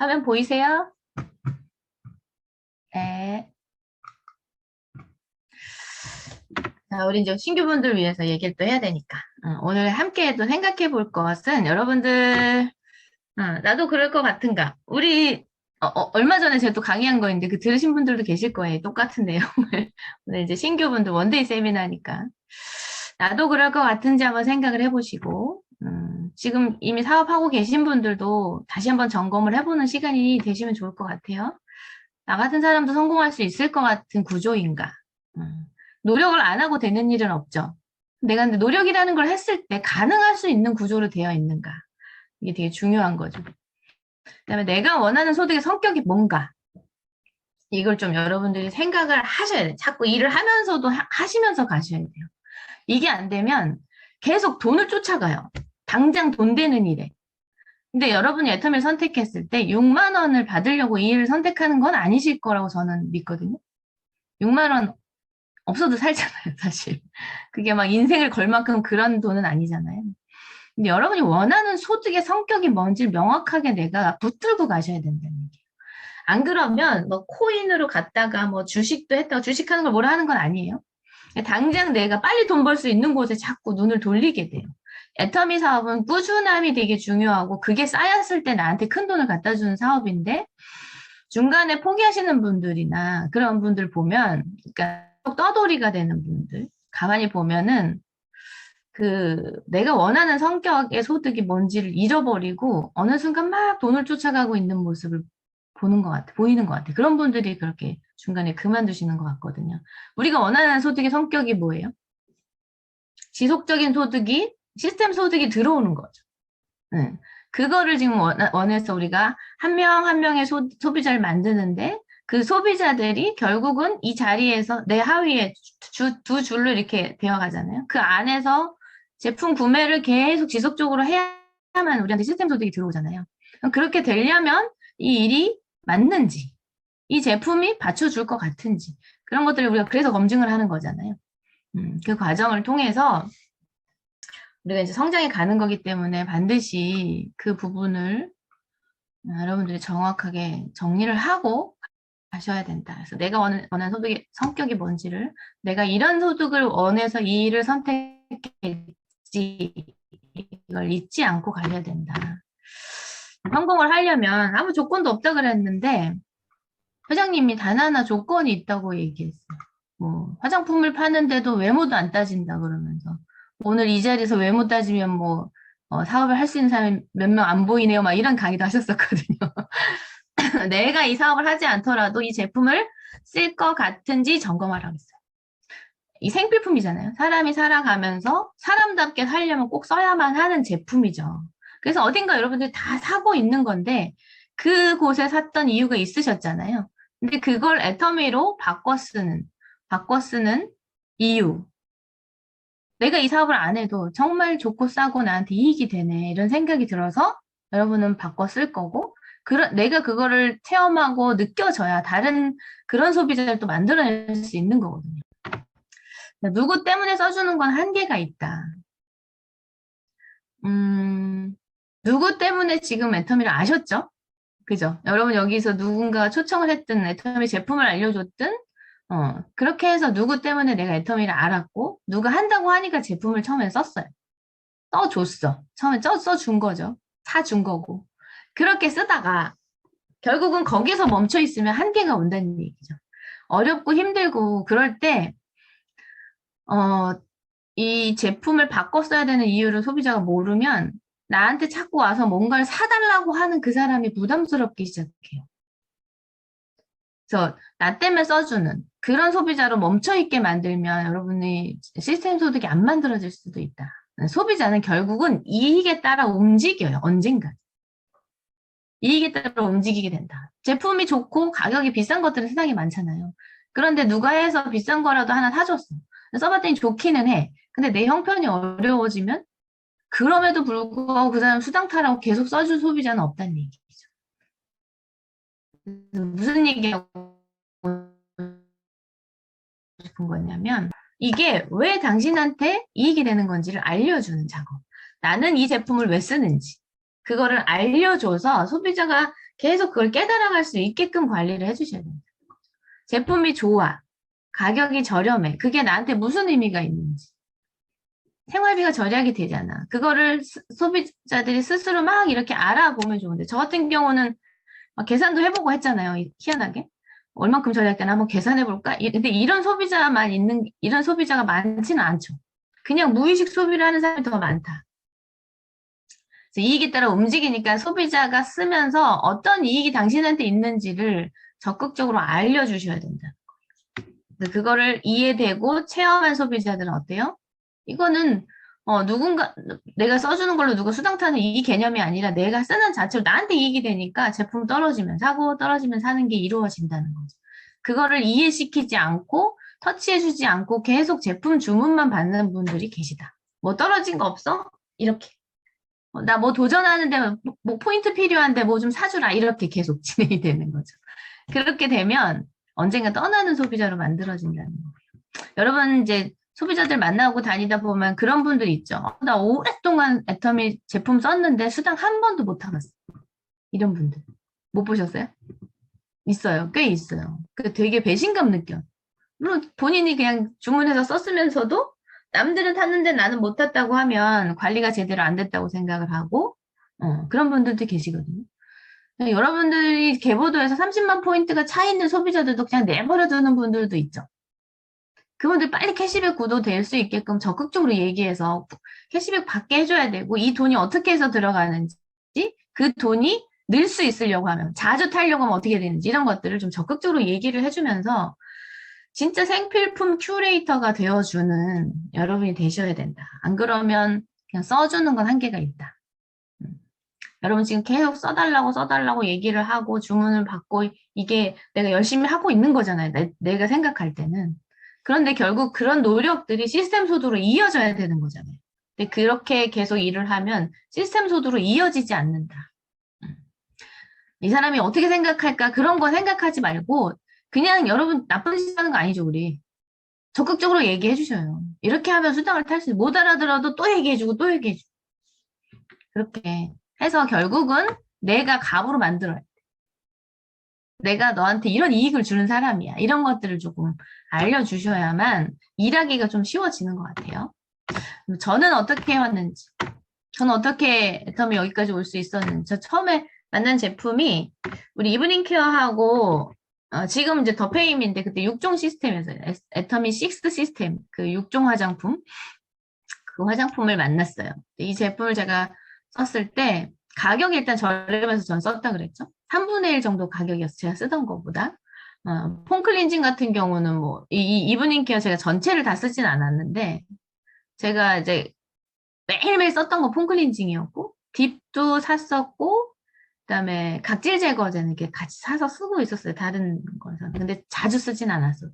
화면 보이세요? 네. 자, 우리 이제 신규분들 위해서 얘기를 또 해야 되니까. 오늘 함께 또 생각해 볼 것은 여러분들, 나도 그럴 것 같은가. 우리, 얼마 전에 제가 또 강의한 거인데 그 들으신 분들도 계실 거예요. 똑같은 내용을. 오늘 이제 신규분들 원데이 세미나니까. 나도 그럴 것 같은지 한번 생각을 해보시고, 지금 이미 사업하고 계신 분들도 다시 한번 점검을 해보는 시간이 되시면 좋을 것 같아요. 나 같은 사람도 성공할 수 있을 것 같은 구조인가? 노력을 안 하고 되는 일은 없죠. 내가 근데 노력이라는 걸 했을 때 가능할 수 있는 구조로 되어 있는가? 이게 되게 중요한 거죠. 그다음에 내가 원하는 소득의 성격이 뭔가? 이걸 좀 여러분들이 생각을 하셔야 돼요. 자꾸 일을 하면서도 하시면서 가셔야 돼요. 이게 안 되면 계속 돈을 쫓아가요. 당장 돈 되는 일에. 근데 여러분이 애터미를 선택했을 때 6만 원을 받으려고 이 일을 선택하는 건 아니실 거라고 저는 믿거든요. 6만 원 없어도 살잖아요, 사실. 그게 막 인생을 걸 만큼 그런 돈은 아니잖아요. 근데 여러분이 원하는 소득의 성격이 뭔지 명확하게 내가 붙들고 가셔야 된다는 얘기예요. 안 그러면 뭐 코인으로 갔다가 뭐 주식도 했다가 주식하는 걸 뭐라 하는 건 아니에요. 당장 내가 빨리 돈 벌 수 있는 곳에 자꾸 눈을 돌리게 돼요. 애터미 사업은 꾸준함이 되게 중요하고 그게 쌓였을 때 나한테 큰 돈을 갖다 주는 사업인데 중간에 포기하시는 분들이나 그런 분들 보면 그러니까 떠돌이가 되는 분들 가만히 보면은 내가 원하는 성격의 소득이 뭔지를 잃어버리고 어느 순간 막 돈을 쫓아가고 있는 모습을 보이는 것 같아. 그런 분들이 그렇게 중간에 그만두시는 것 같거든요. 우리가 원하는 소득의 성격이 뭐예요? 지속적인 소득이, 시스템 소득이 들어오는 거죠. 네. 그거를 지금 원해서 우리가 한 명 한 명의 소비자를 만드는데 그 소비자들이 결국은 이 자리에서 내 하위에 두 줄로 이렇게 되어 가잖아요. 그 안에서 제품 구매를 계속 지속적으로 해야만 우리한테 시스템 소득이 들어오잖아요. 그렇게 되려면 이 일이 맞는지, 이 제품이 받쳐줄 것 같은지 그런 것들을 우리가 그래서 검증을 하는 거잖아요. 그 과정을 통해서 우리가 이제 성장해 가는 거기 때문에 반드시 그 부분을 여러분들이 정확하게 정리를 하고 가셔야 된다. 그래서 내가 원하는 소득의 성격이 뭔지를 내가 이런 소득을 원해서 이 일을 선택했지 이걸 잊지 않고 가셔야 된다. 성공을 하려면 아무 조건도 없다 그랬는데 회장님이 단 하나 조건이 있다고 얘기했어요. 뭐 화장품을 파는데도 외모도 안 따진다 그러면서 오늘 이 자리에서 외모 따지면 뭐 사업을 할 수 있는 사람이 몇 명 안 보이네요. 막 이런 강의도 하셨었거든요. 내가 이 사업을 하지 않더라도 이 제품을 쓸 것 같은지 점검하라고 했어요. 이 생필품이잖아요. 사람이 살아가면서 사람답게 살려면 꼭 써야만 하는 제품이죠. 그래서 어딘가 여러분들이 다 사고 있는 건데 그곳에 샀던 이유가 있으셨잖아요. 근데 그걸 애터미로 바꿔 쓰는 이유. 내가 이 사업을 안 해도 정말 좋고 싸고 나한테 이익이 되네. 이런 생각이 들어서 여러분은 바꿔 쓸 거고, 내가 그거를 체험하고 느껴져야 다른 그런 소비자를 또 만들어낼 수 있는 거거든요. 누구 때문에 써주는 건 한계가 있다. 누구 때문에 지금 애터미를 아셨죠? 그죠? 여러분 여기서 누군가 초청을 했든 애터미 제품을 알려줬든 그렇게 해서 누구 때문에 내가 애터미를 알았고 누가 한다고 하니까 제품을 처음에 썼어요. 써줬어. 처음에 써준 거죠. 사준 거고. 그렇게 쓰다가 결국은 거기서 멈춰 있으면 한계가 온다는 얘기죠. 어렵고 힘들고 그럴 때 이 제품을 바꿔 써야 되는 이유를 소비자가 모르면 나한테 자꾸 와서 뭔가를 사달라고 하는 그 사람이 부담스럽기 시작해요. 그래서 나 때문에 써주는 그런 소비자로 멈춰있게 만들면 여러분의 시스템 소득이 안 만들어질 수도 있다. 소비자는 결국은 이익에 따라 움직여요. 언젠가. 이익에 따라 움직이게 된다. 제품이 좋고 가격이 비싼 것들은 세상에 많잖아요. 그런데 누가 해서 비싼 거라도 하나 사줬어. 써봤더니 좋기는 해. 근데 내 형편이 어려워지면 그럼에도 불구하고 그 사람 수당타라고 계속 써줄 소비자는 없다는 얘기죠. 무슨 얘기하고 싶은 거냐면 이게 왜 당신한테 이익이 되는 건지를 알려주는 작업. 나는 이 제품을 왜 쓰는지 그거를 알려줘서 소비자가 계속 그걸 깨달아갈 수 있게끔 관리를 해주셔야 됩니다. 제품이 좋아. 가격이 저렴해. 그게 나한테 무슨 의미가 있는지. 생활비가 절약이 되잖아. 그거를 소비자들이 스스로 막 이렇게 알아보면 좋은데, 저 같은 경우는 막 계산도 해보고 했잖아요. 희한하게. 얼만큼 절약되나 한번 계산해볼까? 근데 이런 소비자가 많지는 않죠. 그냥 무의식 소비를 하는 사람이 더 많다. 그래서 이익에 따라 움직이니까 소비자가 쓰면서 어떤 이익이 당신한테 있는지를 적극적으로 알려주셔야 된다. 그거를 이해되고 체험한 소비자들은 어때요? 이거는 누군가 내가 써주는 걸로 누가 수당 타는 이 개념이 아니라 내가 쓰는 자체로 나한테 이익이 되니까 제품 떨어지면 사고 떨어지면 사는 게 이루어진다는 거죠. 그거를 이해시키지 않고 터치해주지 않고 계속 제품 주문만 받는 분들이 계시다. 뭐 떨어진 거 없어? 이렇게. 나 뭐 도전하는데 뭐 포인트 필요한데 뭐 좀 사주라. 이렇게 계속 진행이 되는 거죠. 그렇게 되면 언젠가 떠나는 소비자로 만들어진다는 거예요. 여러분 이제 소비자들 만나고 다니다 보면 그런 분들 있죠. 나 오랫동안 애터미 제품 썼는데 수당 한 번도 못 타봤어. 이런 분들. 못 보셨어요? 있어요. 꽤 있어요. 그 되게 배신감 느껴. 물론 본인이 그냥 주문해서 썼으면서도 남들은 탔는데 나는 못 탔다고 하면 관리가 제대로 안 됐다고 생각을 하고 그런 분들도 계시거든요. 여러분들이 계보도에서 30만 포인트가 차 있는 소비자들도 그냥 내버려 두는 분들도 있죠. 그분들 빨리 캐시백 구도 될 수 있게끔 적극적으로 얘기해서 캐시백 받게 해줘야 되고 이 돈이 어떻게 해서 들어가는지 그 돈이 늘 수 있으려고 하면 자주 타려고 하면 어떻게 되는지 이런 것들을 좀 적극적으로 얘기를 해주면서 진짜 생필품 큐레이터가 되어주는 여러분이 되셔야 된다. 안 그러면 그냥 써주는 건 한계가 있다. 여러분 지금 계속 써달라고 얘기를 하고 주문을 받고 이게 내가 열심히 하고 있는 거잖아요. 내가 생각할 때는. 그런데 결국 그런 노력들이 시스템 소드로 이어져야 되는 거잖아요. 근데 그렇게 계속 일을 하면 시스템 소드로 이어지지 않는다. 이 사람이 어떻게 생각할까 그런 거 생각하지 말고 그냥 여러분 나쁜 짓 하는 거 아니죠, 우리. 적극적으로 얘기해 주셔요. 이렇게 하면 수당을 탈 수 있어. 못 알아들어도 또 얘기해주고 또 얘기해주고. 그렇게 해서 결국은 내가 갑으로 만들어야 돼. 내가 너한테 이런 이익을 주는 사람이야. 이런 것들을 조금 알려주셔야만 일하기가 좀 쉬워지는 것 같아요. 저는 어떻게 해왔는지, 저는 어떻게 애터미 여기까지 올 수 있었는지, 저 처음에 만난 제품이 우리 이브닝 케어하고 지금 이제 더페임인데 그때 6종 시스템이었어요. 애터미 6 시스템, 그 6종 화장품. 그 화장품을 만났어요. 이 제품을 제가 썼을 때 가격이 일단 저렴해서 전 썼다 그랬죠. 3분의 1 정도 가격이었어요. 제가 쓰던 것보다. 폼 클렌징 같은 경우는 뭐, 이브닝 케어 제가 전체를 다 쓰진 않았는데, 제가 이제 매일매일 썼던 거 폼 클렌징이었고, 딥도 샀었고, 그다음에 각질 제거제는 이렇게 같이 사서 쓰고 있었어요. 다른 거에서는. 근데 자주 쓰진 않았어도.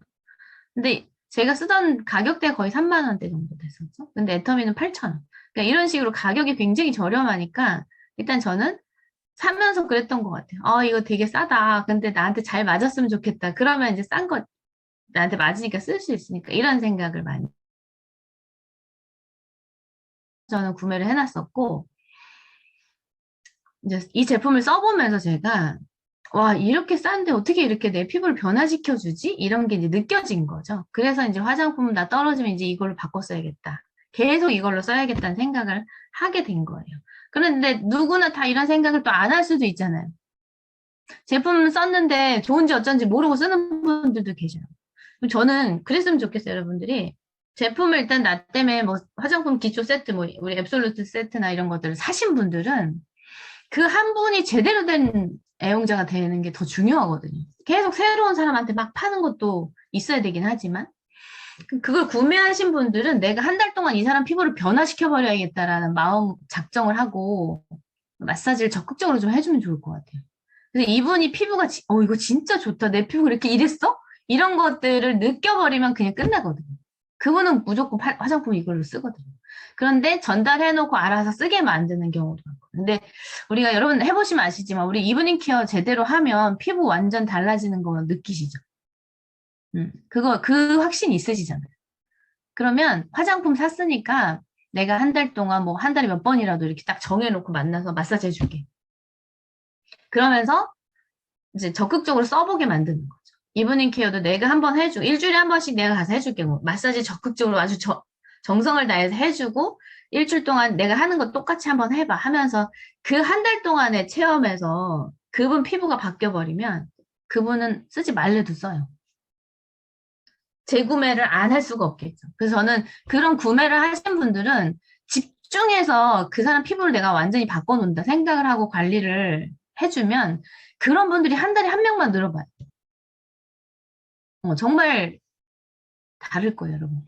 근데 제가 쓰던 가격대 거의 3만 원대 정도 됐었죠. 근데 애터미는 8,000원. 그러니까 이런 식으로 가격이 굉장히 저렴하니까 일단 저는 사면서 그랬던 것 같아요. 이거 되게 싸다. 근데 나한테 잘 맞았으면 좋겠다. 그러면 이제 싼 거 나한테 맞으니까 쓸 수 있으니까 이런 생각을 많이 저는 구매를 해놨었고 이제 이 제품을 써보면서 제가 와, 이렇게 싼데 어떻게 이렇게 내 피부를 변화시켜주지? 이런 게 이제 느껴진 거죠. 그래서 이제 화장품 나 떨어지면 이제 이걸로 바꿔 써야겠다. 계속 이걸로 써야겠다는 생각을 하게 된 거예요. 그런데 누구나 다 이런 생각을 또 안 할 수도 있잖아요. 제품 썼는데 좋은지 어쩐지 모르고 쓰는 분들도 계셔요. 저는 그랬으면 좋겠어요, 여러분들이. 제품을 일단 나 때문에 뭐 화장품 기초 세트, 뭐 우리 앱솔루트 세트나 이런 것들을 사신 분들은 그 한 분이 제대로 된 애용자가 되는 게 더 중요하거든요. 계속 새로운 사람한테 막 파는 것도 있어야 되긴 하지만 그걸 구매하신 분들은 내가 한 달 동안 이 사람 피부를 변화시켜 버려야겠다라는 마음 작정을 하고 마사지를 적극적으로 좀 해주면 좋을 것 같아요. 근데 이분이 피부가 이거 진짜 좋다. 내 피부가 이렇게 이랬어? 이런 것들을 느껴버리면 그냥 끝나거든요. 그분은 무조건 화장품 이걸로 쓰거든요. 그런데 전달해놓고 알아서 쓰게 만드는 경우도 많거든요. 근데 우리가 여러분 해보시면 아시지만 우리 이브닝 케어 제대로 하면 피부 완전 달라지는 거 느끼시죠? 그 확신 있으시잖아요. 그러면 화장품 샀으니까 내가 한 달 동안 뭐 한 달에 몇 번이라도 이렇게 딱 정해놓고 만나서 마사지 해줄게. 그러면서 이제 적극적으로 써보게 만드는 거죠. 이브닝 케어도 내가 한번 해주고, 일주일에 한 번씩 내가 가서 해줄게. 뭐, 마사지 적극적으로 아주 정성을 다해서 해주고, 일주일 동안 내가 하는 거 똑같이 한번 해봐 하면서 그 한 달 동안의 체험에서 그분 피부가 바뀌어버리면 그분은 쓰지 말래도 써요. 재구매를 안 할 수가 없겠죠. 그래서 저는 그런 구매를 하신 분들은 집중해서 그 사람 피부를 내가 완전히 바꿔놓는다 생각을 하고 관리를 해주면 그런 분들이 한 달에 한 명만 늘어봐요. 정말 다를 거예요, 여러분.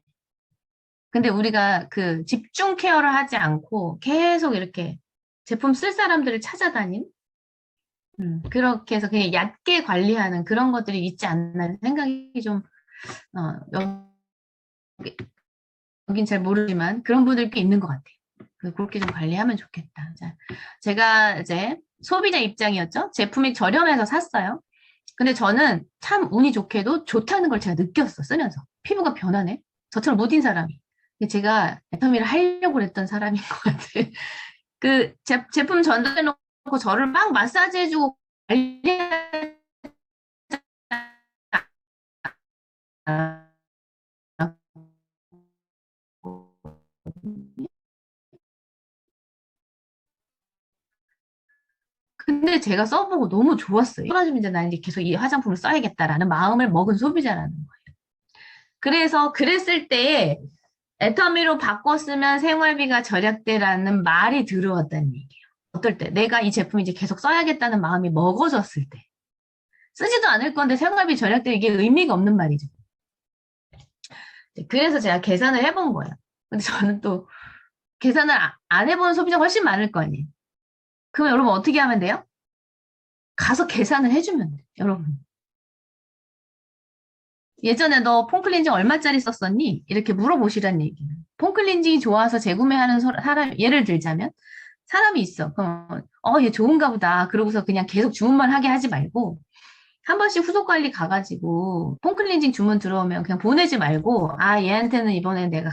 근데 우리가 그 집중 케어를 하지 않고 계속 이렇게 제품 쓸 사람들을 찾아다닌 그렇게 해서 그냥 얕게 관리하는 그런 것들이 있지 않나 생각이 좀 여긴 잘 모르지만 그런 분들 꽤 있는 것 같아요. 그렇게 좀 관리하면 좋겠다. 자, 제가 이제 소비자 입장이었죠. 제품이 저렴해서 샀어요. 근데 저는 참 운이 좋게도 좋다는 걸 제가 느꼈어, 쓰면서. 피부가 변하네. 저처럼 무딘 사람이. 제가 애터미를 하려고 했던 사람인 것 같아. 그 제품 전달해놓고 저를 막 마사지해주고 관리하잖아. 근데 제가 써보고 너무 좋았어요. 떨어지면 이제 난 이제 계속 이 화장품을 써야겠다라는 마음을 먹은 소비자라는 거예요. 그래서 그랬을 때에 애터미로 바꿨으면 생활비가 절약돼라는 말이 들어왔다는 얘기예요. 어떨 때? 내가 이 제품 이제 계속 써야겠다는 마음이 먹어졌을 때. 쓰지도 않을 건데 생활비 절약돼 이게 의미가 없는 말이죠. 그래서 제가 계산을 해본 거예요. 근데 저는 또 계산을 안 해본 소비자가 훨씬 많을 거 아니에요. 그럼 여러분 어떻게 하면 돼요? 가서 계산을 해주면 돼요, 여러분. 예전에 너 폼클렌징 얼마짜리 썼었니? 이렇게 물어보시란 얘기예요. 폼클렌징이 좋아서 재구매하는 사람, 예를 들자면 사람이 있어. 그럼 얘 좋은가 보다. 그러고서 그냥 계속 주문만 하게 하지 말고 한 번씩 후속 관리 가가지고 폼클렌징 주문 들어오면 그냥 보내지 말고 얘한테는 이번에 내가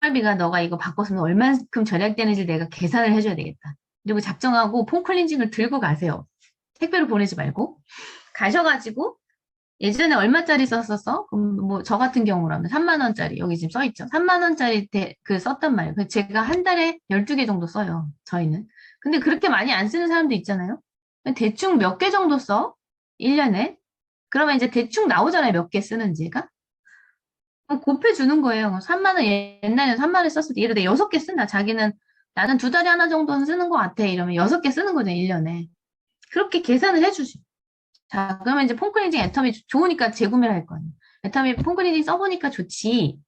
할비가 너가 이거 바꿨으면 얼만큼 절약되는지 내가 계산을 해줘야 되겠다. 그리고 작정하고 폼클렌징을 들고 가세요. 택배로 보내지 말고 가셔가지고 예전에 얼마짜리 썼었어? 그럼 뭐 저 같은 경우라면 3만 원짜리 여기 지금 써 있죠. 3만 원짜리 그 썼단 말이에요. 제가 한 달에 12개 정도 써요. 저희는. 근데 그렇게 많이 안 쓰는 사람도 있잖아요. 대충 몇 개 정도 써? 1년에? 그러면 이제 대충 나오잖아요. 몇 개 쓰는지가. 곱해주는 거예요. 3만 원, 옛날에 3만 원 썼을 때, 예를 들어 6개 쓴다. 자기는 나는 2달에 하나 정도는 쓰는 것 같아. 이러면 6개 쓰는 거죠, 1년에. 그렇게 계산을 해주지. 자, 그러면 이제 폼클렌징 애터미 좋으니까 재구매를 할 거 아니에요. 애터미 폼클렌징 써보니까 좋지.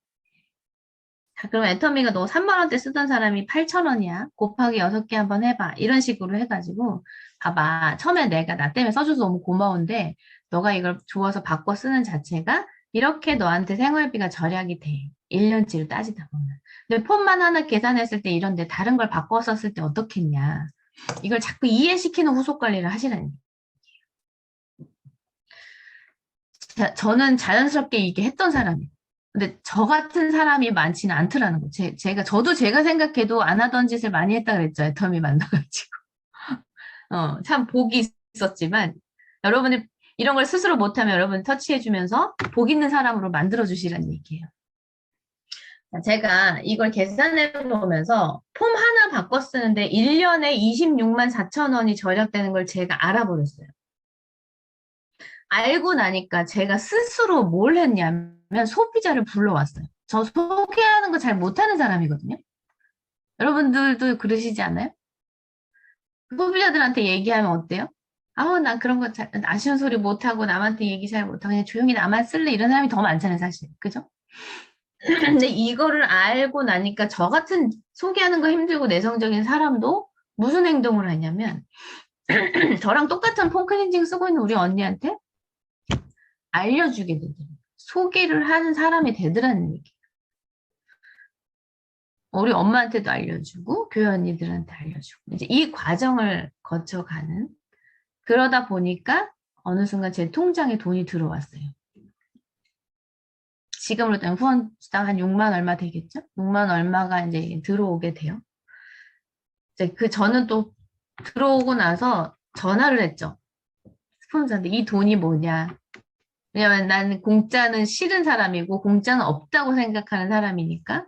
자, 그럼 애터미가 너 3만 원대 쓰던 사람이 8천 원이야. 곱하기 6개 한번 해봐. 이런 식으로 해가지고 봐봐. 처음에 내가 나 때문에 써줘서 너무 고마운데 너가 이걸 좋아서 바꿔 쓰는 자체가 이렇게 너한테 생활비가 절약이 돼. 1년치를 따지다 보면. 근데 폰만 하나 계산했을 때 이런데 다른 걸 바꿔 썼을 때 어떻겠냐. 이걸 자꾸 이해시키는 후속 관리를 하시라는 저는 자연스럽게 이게 했던 사람이에요. 근데 저 같은 사람이 많지는 않더라는 거. 저도 제가 생각해도 안 하던 짓을 많이 했다 그랬죠. 애터미 만나가지고. 참 복이 있었지만, 여러분이 이런 걸 스스로 못하면 여러분 터치해주면서 복 있는 사람으로 만들어주시라는 얘기예요. 제가 이걸 계산해 보면서 폼 하나 바꿔 쓰는데 1년에 26만 4천 원이 절약되는 걸 제가 알아버렸어요. 알고 나니까 제가 스스로 뭘 했냐면 소비자를 불러왔어요. 저 소개하는 거 잘 못하는 사람이거든요. 여러분들도 그러시지 않아요? 소비자들한테 얘기하면 어때요? 난 그런 거 잘, 아쉬운 소리 못하고 남한테 얘기 잘 못하고 그냥 조용히 나만 쓸래 이런 사람이 더 많잖아요, 사실. 그죠? 근데 이거를 알고 나니까 저 같은 소개하는 거 힘들고 내성적인 사람도 무슨 행동을 하냐면 저랑 똑같은 폼클렌징 쓰고 있는 우리 언니한테 알려주게 되더라고요. 소개를 하는 사람이 되더라는 얘기. 우리 엄마한테도 알려주고 교회 언니들한테 알려주고 이제 이 과정을 거쳐가는 그러다 보니까 어느 순간 제 통장에 돈이 들어왔어요. 지금으로 따면 후원수당 한 6만 얼마 되겠죠? 6만 얼마가 이제 들어오게 돼요. 이제 저는 또 들어오고 나서 전화를 했죠. 스폰서한테 이 돈이 뭐냐. 왜냐면 나는 공짜는 싫은 사람이고 공짜는 없다고 생각하는 사람이니까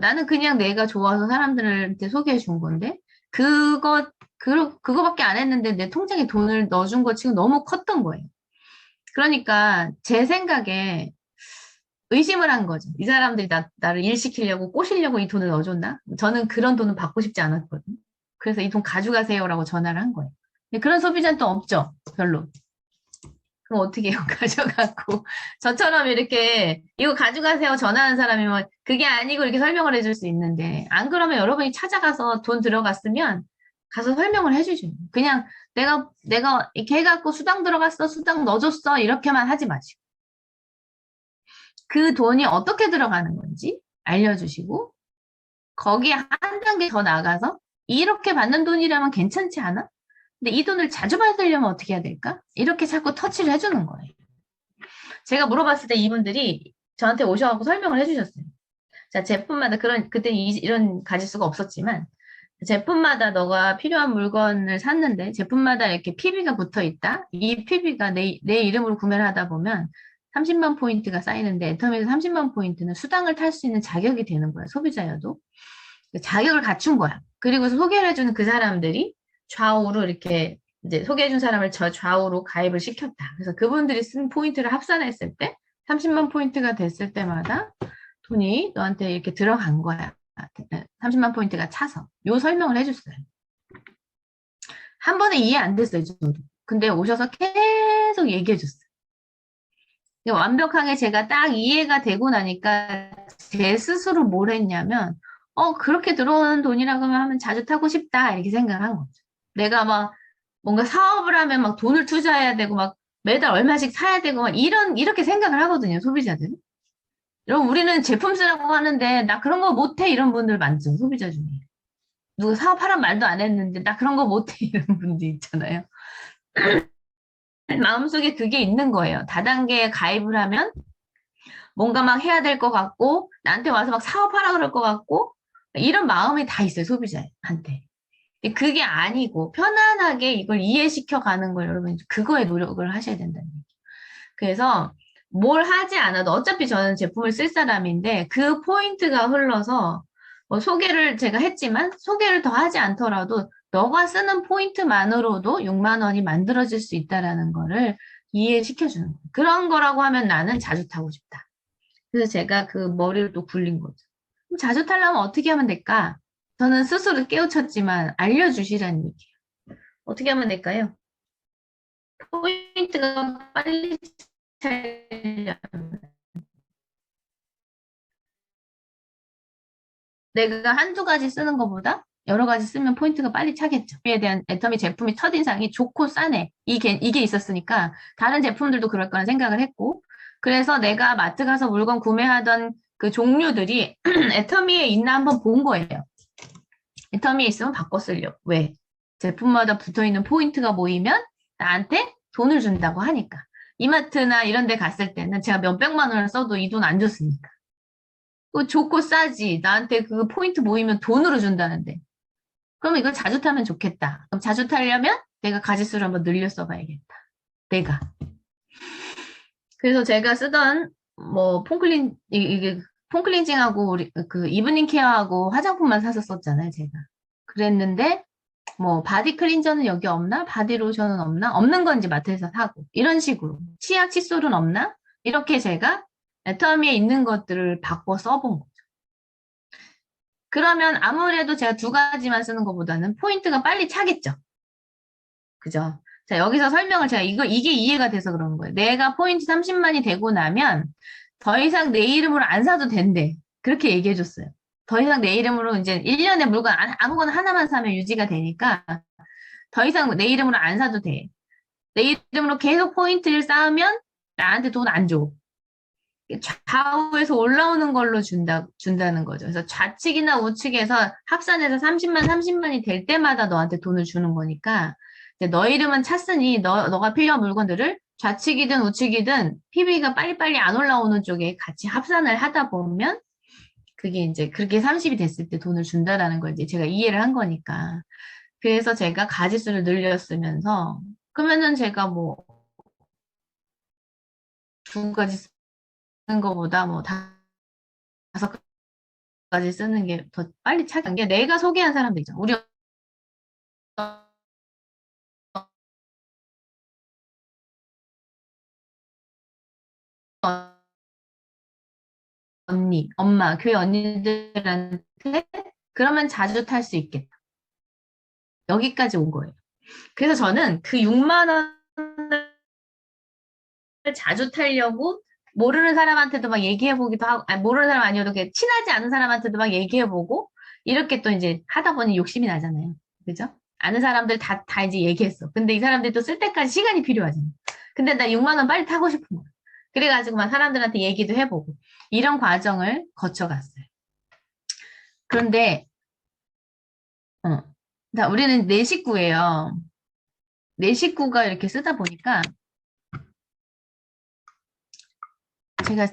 나는 그냥 내가 좋아서 사람들한테 소개해 준 건데 그거밖에 안 했는데 내 통장에 돈을 넣어준 거 지금 너무 컸던 거예요. 그러니까 제 생각에 의심을 한 거죠. 이 사람들이 나를 일시키려고 꼬시려고 이 돈을 넣어줬나? 저는 그런 돈은 받고 싶지 않았거든요. 그래서 이 돈 가져가세요라고 전화를 한 거예요. 근데 그런 소비자는 또 없죠. 별로. 그럼 어떻게 해요? 가져가고. 저처럼 이렇게 이거 가져가세요 전화하는 사람이면 그게 아니고 이렇게 설명을 해줄 수 있는데 안 그러면 여러분이 찾아가서 돈 들어갔으면 가서 설명을 해주죠. 그냥 내가 이렇게 해갖고 수당 들어갔어, 수당 넣어줬어 이렇게만 하지 마시고 그 돈이 어떻게 들어가는 건지 알려주시고 거기에 한 단계 더 나가서 이렇게 받는 돈이라면 괜찮지 않아? 근데 이 돈을 자주 받으려면 어떻게 해야 될까? 이렇게 자꾸 터치를 해주는 거예요. 제가 물어봤을 때 이분들이 저한테 오셔서 설명을 해주셨어요. 자, 제품마다 그때 이런 가짓수가 없었지만, 제품마다 너가 필요한 물건을 샀는데, 제품마다 이렇게 PB가 붙어 있다? 이 PB가 내 이름으로 구매를 하다 보면 30만 포인트가 쌓이는데, 애터미에서 30만 포인트는 수당을 탈 수 있는 자격이 되는 거야, 소비자여도. 자격을 갖춘 거야. 그리고 소개를 해주는 그 사람들이 좌우로 이렇게 이제 소개해준 사람을 저 좌우로 가입을 시켰다. 그래서 그분들이 쓴 포인트를 합산했을 때 30만 포인트가 됐을 때마다 돈이 너한테 이렇게 들어간 거야. 30만 포인트가 차서. 요 설명을 해줬어요. 한 번에 이해 안 됐어요, 저도. 근데 오셔서 계속 얘기해줬어요. 완벽하게 제가 딱 이해가 되고 나니까 제 스스로 뭘 했냐면, 그렇게 들어오는 돈이라고 하면 자주 타고 싶다. 이렇게 생각한 거죠. 내가 막 뭔가 사업을 하면 막 돈을 투자해야 되고 막 매달 얼마씩 사야 되고 막 이렇게 생각을 하거든요, 소비자들은. 여러분, 우리는 제품 쓰라고 하는데 나 그런 거 못해 이런 분들 많죠, 소비자 중에. 누가 사업하란 말도 안 했는데 나 그런 거 못해 이런 분들 있잖아요. 마음속에 그게 있는 거예요. 다단계에 가입을 하면 뭔가 막 해야 될 것 같고 나한테 와서 막 사업하라 그럴 것 같고 이런 마음이 다 있어요, 소비자한테. 그게 아니고 편안하게 이걸 이해시켜 가는 걸 여러분 그거에 노력을 하셔야 된다는 얘기예요. 그래서 뭘 하지 않아도 어차피 저는 제품을 쓸 사람인데 그 포인트가 흘러서 뭐 소개를 제가 했지만 소개를 더 하지 않더라도 너가 쓰는 포인트만으로도 6만 원이 만들어질 수 있다라는 거를 이해시켜주는 거예요. 그런 거라고 하면 나는 자주 타고 싶다. 그래서 제가 그 머리를 또 굴린 거죠. 그럼 자주 타려면 어떻게 하면 될까? 저는 스스로 깨우쳤지만 알려주시라는 얘기예요. 어떻게 하면 될까요? 포인트가 빨리 차려면 내가 한두 가지 쓰는 것보다 여러 가지 쓰면 포인트가 빨리 차겠죠. 에 대한 애터미 제품이 첫인상이 좋고 싸네. 이게 있었으니까 다른 제품들도 그럴 거란 생각을 했고 그래서 내가 마트 가서 물건 구매하던 그 종류들이 애터미에 있나 한번 본 거예요. 애터미에 있으면 바꿔 쓰려고. 왜? 제품마다 붙어있는 포인트가 모이면 나한테 돈을 준다고 하니까. 이마트나 이런 데 갔을 때는 제가 몇백만 원을 써도 이 돈 안 줬으니까. 그거 좋고 싸지. 나한테 그 포인트 모이면 돈으로 준다는데. 그럼 이걸 자주 타면 좋겠다. 그럼 자주 타려면 내가 가짓수를 한번 늘려 써봐야겠다. 내가. 그래서 제가 쓰던 뭐 이게 폼클렌징하고 우리 그 이브닝 케어하고 화장품만 사서 썼잖아요, 제가. 그랬는데 뭐 바디 클린저는 여기 없나? 바디 로션은 없나? 없는 건지 마트에서 사고 이런 식으로 치약 칫솔은 없나? 이렇게 제가 애터미에 있는 것들을 바꿔 써본 거죠. 그러면 아무래도 제가 두 가지만 쓰는 것보다는 포인트가 빨리 차겠죠. 그죠? 자, 여기서 설명을 제가 이게 이해가 돼서 그런 거예요. 내가 포인트 30만이 되고 나면 더 이상 내 이름으로 안 사도 된대. 그렇게 얘기해 줬어요. 더 이상 내 이름으로 이제 1년에 물건 아무거나 하나만 사면 유지가 되니까 더 이상 내 이름으로 안 사도 돼. 내 이름으로 계속 포인트를 쌓으면 나한테 돈 안 줘. 좌우에서 올라오는 걸로 준다는 거죠. 그래서 좌측이나 우측에서 합산해서 30만이 될 때마다 너한테 돈을 주는 거니까 너 이름은 찼으니 너가 필요한 물건들을 좌측이든 우측이든 PB가 빨리빨리 안 올라오는 쪽에 같이 합산을 하다 보면 그게 이제 그렇게 30이 됐을 때 돈을 준다라는 걸 이제 제가 이해를 한 거니까 그래서 제가 가지수를 늘렸으면서, 그러면은 제가 뭐, 두 가지 쓰는 것보다 뭐, 다섯 가지 쓰는 게 더 빨리 차는 게 내가 소개한 사람들 있잖아. 우리 언니, 엄마, 교회 언니들한테 그러면 자주 탈 수 있겠다. 여기까지 온 거예요. 그래서 저는 그 6만 원을 자주 타려고 모르는 사람한테도 막 얘기해보기도 하고, 아니, 모르는 사람 아니어도 친하지 않은 사람한테도 막 얘기해보고, 이렇게 또 이제 하다 보니 욕심이 나잖아요. 그죠? 아는 사람들 다 이제 얘기했어. 근데 이 사람들이 또 쓸 때까지 시간이 필요하잖아. 근데 나 6만 원 빨리 타고 싶은 거야. 그래가지고 막 사람들한테 얘기도 해보고, 이런 과정을 거쳐갔어요. 그런데, 어, 자, 우리는 네 식구예요. 네 식구가 이렇게 쓰다 보니까, 제가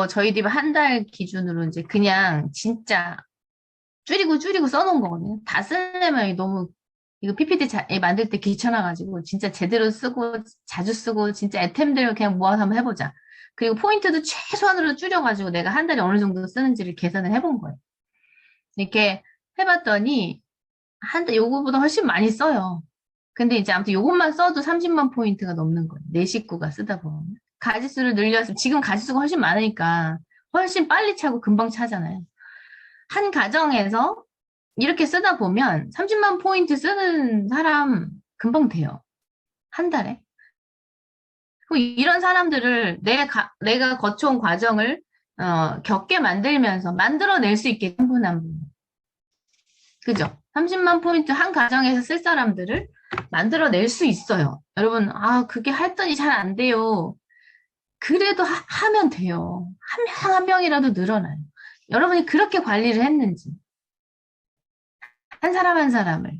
저희 집 한 달 기준으로 이제 그냥 진짜 줄이고 써놓은 거거든요. 다 쓰려면 너무 이거 PPT 만들 때 귀찮아가지고 진짜 제대로 쓰고 자주 쓰고 진짜 애템들을 그냥 모아서 한번 해보자. 그리고 포인트도 최소한으로 줄여가지고 내가 한 달에 어느 정도 쓰는지를 계산을 해본 거예요. 이렇게 해봤더니 한 달 요거보다 훨씬 많이 써요. 근데 이제 아무튼 요것만 써도 30만 포인트가 넘는 거예요. 내 식구가 쓰다 보면. 가지수를 늘려서 지금 가지수가 훨씬 많으니까 훨씬 빨리 차고 금방 차잖아요. 한 가정에서 이렇게 쓰다 보면 30만 포인트 쓰는 사람 금방 돼요. 한 달에. 이런 사람들을 내가 거쳐온 과정을 겪게 만들면서 만들어낼 수 있게 한 분 한 분. 그죠? 30만 포인트 한 가정에서 쓸 사람들을 만들어낼 수 있어요. 여러분, 그게 했더니 잘 안 돼요. 그래도 하면 돼요. 한 명 한 명이라도 늘어나요. 여러분이 그렇게 관리를 했는지. 한 사람 한 사람을.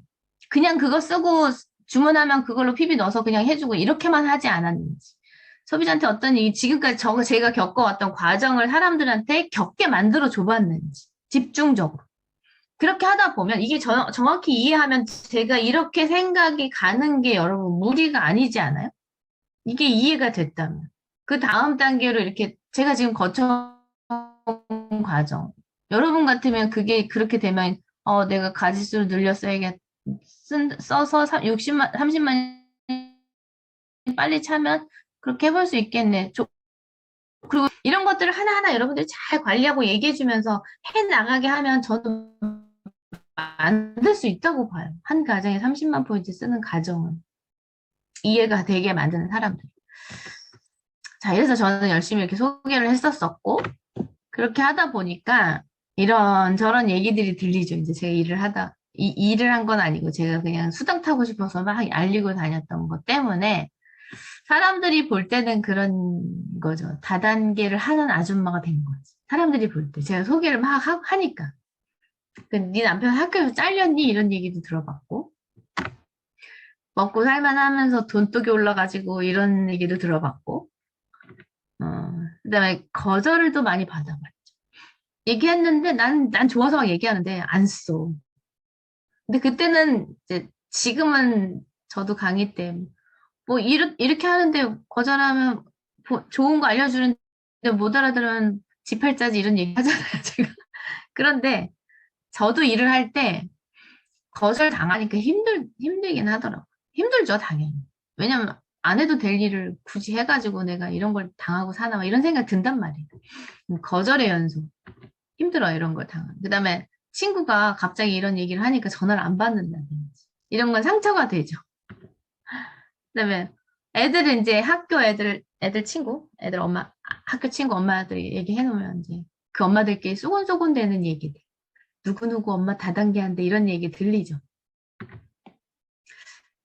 그냥 그거 쓰고 주문하면 그걸로 PB 넣어서 그냥 해주고 이렇게만 하지 않았는지. 소비자한테 어떤 지금까지 제가 겪어왔던 과정을 사람들한테 겪게 만들어 줘봤는지. 집중적으로. 그렇게 하다 보면 이게 정확히 이해하면 제가 이렇게 생각이 가는 게 여러분 무리가 아니지 않아요? 이게 이해가 됐다면. 그 다음 단계로 이렇게 제가 지금 거쳐온 과정. 여러분 같으면 그게 그렇게 되면 내가 가지수를 늘렸어야겠 써서 60만 30만 빨리 차면 그렇게 해볼 수 있겠네. 그리고 이런 것들을 하나하나 여러분들이 잘 관리하고 얘기해주면서 해나가게 하면 저도 만들 수 있다고 봐요. 한 가정에 30만 포인트 쓰는 가정은 이해가 되게 만드는 사람들. 자, 이래서 저는 열심히 이렇게 소개를 했었었고 그렇게 하다 보니까 이런 저런 얘기들이 들리죠. 이제 제가 일을 한 건 아니고 제가 그냥 수당 타고 싶어서 막 알리고 다녔던 것 때문에 사람들이 볼 때는 그런 거죠. 다단계를 하는 아줌마가 된 거지. 사람들이 볼 때. 제가 소개를 막 하니까. 네 남편 학교에서 잘렸니? 이런 얘기도 들어봤고. 먹고 살만하면서 돈독이 올라가지고 이런 얘기도 들어봤고. 그다음에 거절을 또 많이 받아봤죠. 얘기했는데 난 좋아서 막 얘기하는데 안 써. 근데 그때는 이제 지금은 저도 강의 때 뭐 이렇게 하는데 거절하면 좋은 거 알려주는데 못 알아들으면 지팔자지 이런 얘기 하잖아요, 제가. 그런데 저도 일을 할 때 거절 당하니까 힘들긴 하더라고요. 힘들죠, 당연히. 왜냐면 안 해도 될 일을 굳이 해가지고 내가 이런 걸 당하고 사나 막 이런 생각 든단 말이에요. 거절의 연속. 힘들어, 이런 걸 당하면. 그 다음에 친구가 갑자기 이런 얘기를 하니까 전화를 안 받는다든지. 이런 건 상처가 되죠. 그다음에 애들은 이제 학교 애들 친구, 애들 엄마, 학교 친구 엄마들이 얘기해 놓으면 이제 그 엄마들끼리 쏘곤쏘곤 되는 얘기들. 누구누구 엄마 다단계한데 이런 얘기 들리죠.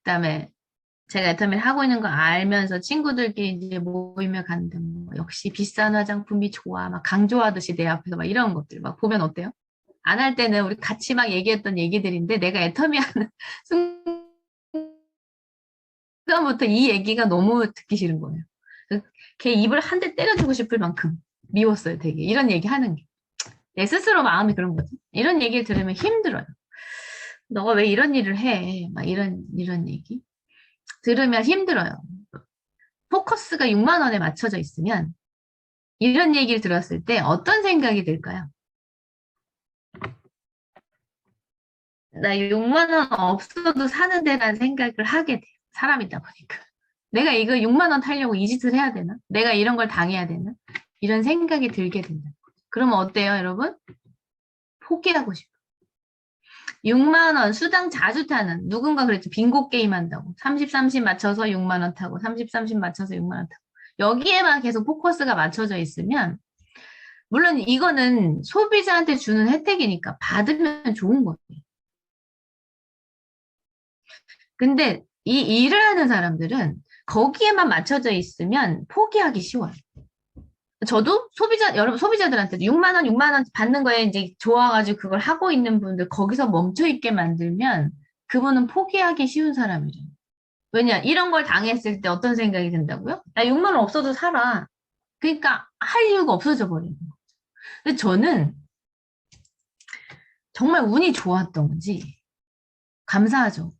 그다음에 제가 애터미를 하고 있는 거 알면서 친구들끼리 이제 모이며 가는데 뭐 역시 비싼 화장품이 좋아 막 강조하듯이 내 앞에서 막 이런 것들 막 보면 어때요? 안 할 때는 우리 같이 막 얘기했던 얘기들인데 내가 애터미 하는 순간부터 이 얘기가 너무 듣기 싫은 거예요. 걔 입을 한 대 때려주고 싶을 만큼 미웠어요, 되게. 이런 얘기 하는 게. 내 스스로 마음이 그런 거지. 이런 얘기를 들으면 힘들어요. 너가 왜 이런 일을 해? 막 이런 얘기. 들으면 힘들어요. 포커스가 6만 원에 맞춰져 있으면 이런 얘기를 들었을 때 어떤 생각이 들까요? 나 6만 원 없어도 사는데라는 생각을 하게 돼요. 사람이다 보니까. 내가 이거 6만 원 타려고 이 짓을 해야 되나? 내가 이런 걸 당해야 되나? 이런 생각이 들게 된다. 그러면 어때요, 여러분? 포기하고 싶어. 6만 원 수당 자주 타는 누군가 그랬죠. 빙고 게임 한다고. 30, 30 맞춰서 6만 원 타고 30, 30 맞춰서 6만 원 타고. 여기에만 계속 포커스가 맞춰져 있으면 물론 이거는 소비자한테 주는 혜택이니까 받으면 좋은 거예요. 근데 이 일을 하는 사람들은 거기에만 맞춰져 있으면 포기하기 쉬워요. 저도 여러분 소비자들한테 6만 원, 6만 원 받는 거에 이제 좋아가지고 그걸 하고 있는 분들 거기서 멈춰 있게 만들면 그분은 포기하기 쉬운 사람이죠. 왜냐, 이런 걸 당했을 때 어떤 생각이 든다고요? 나 6만 원 없어도 살아. 그러니까 할 이유가 없어져 버리는 거죠. 근데 저는 정말 운이 좋았던 건지 감사하죠.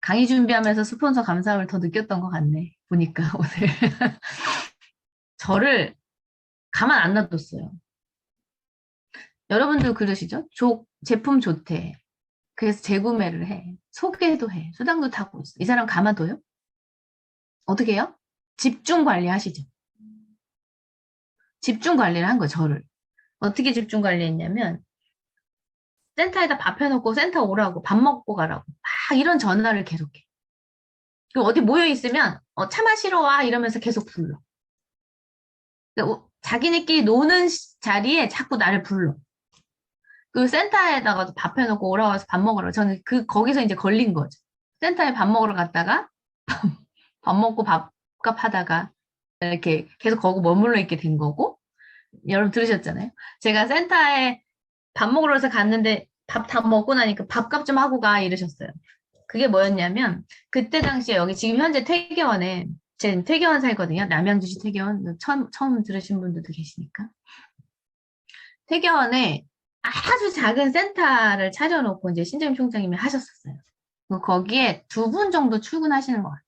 강의 준비하면서 스폰서 감사함을 더 느꼈던 것 같네. 보니까 오늘 저를 가만 안 놔뒀어요. 여러분들 그러시죠? 제품 좋대. 그래서 재구매를 해. 소개도 해. 수당도 타고 있어. 이 사람 가만둬요? 어떻게 해요? 집중 관리하시죠. 집중 관리를 한 거예요, 저를. 어떻게 집중 관리했냐면 센터에다 밥 해놓고 센터 오라고 밥 먹고 가라고 막 이런 전화를 계속해. 그리고 어디 모여 있으면 차 마시러 와 이러면서 계속 불러. 자기네끼리 노는 자리에 자꾸 나를 불러. 그 센터에다가도 밥 해놓고 오라고 해서 밥 먹으러. 저는 거기서 이제 걸린 거죠. 센터에 밥 먹으러 갔다가 밥 먹고 밥값 하다가 이렇게 계속 거기 머물러 있게 된 거고. 여러분 들으셨잖아요. 제가 센터에 밥 먹으러 해서 갔는데 밥 다 먹고 나니까 밥값 좀 하고 가 이러셨어요. 그게 뭐였냐면 그때 당시에 여기 지금 현재 퇴계원에 제 퇴계원 살거든요. 남양주시 퇴계원 처음 들으신 분들도 계시니까. 퇴계원에 아주 작은 센터를 차려놓고 이제 신재임 총장님이 하셨었어요. 거기에 2분 정도 출근하시는 것 같아요.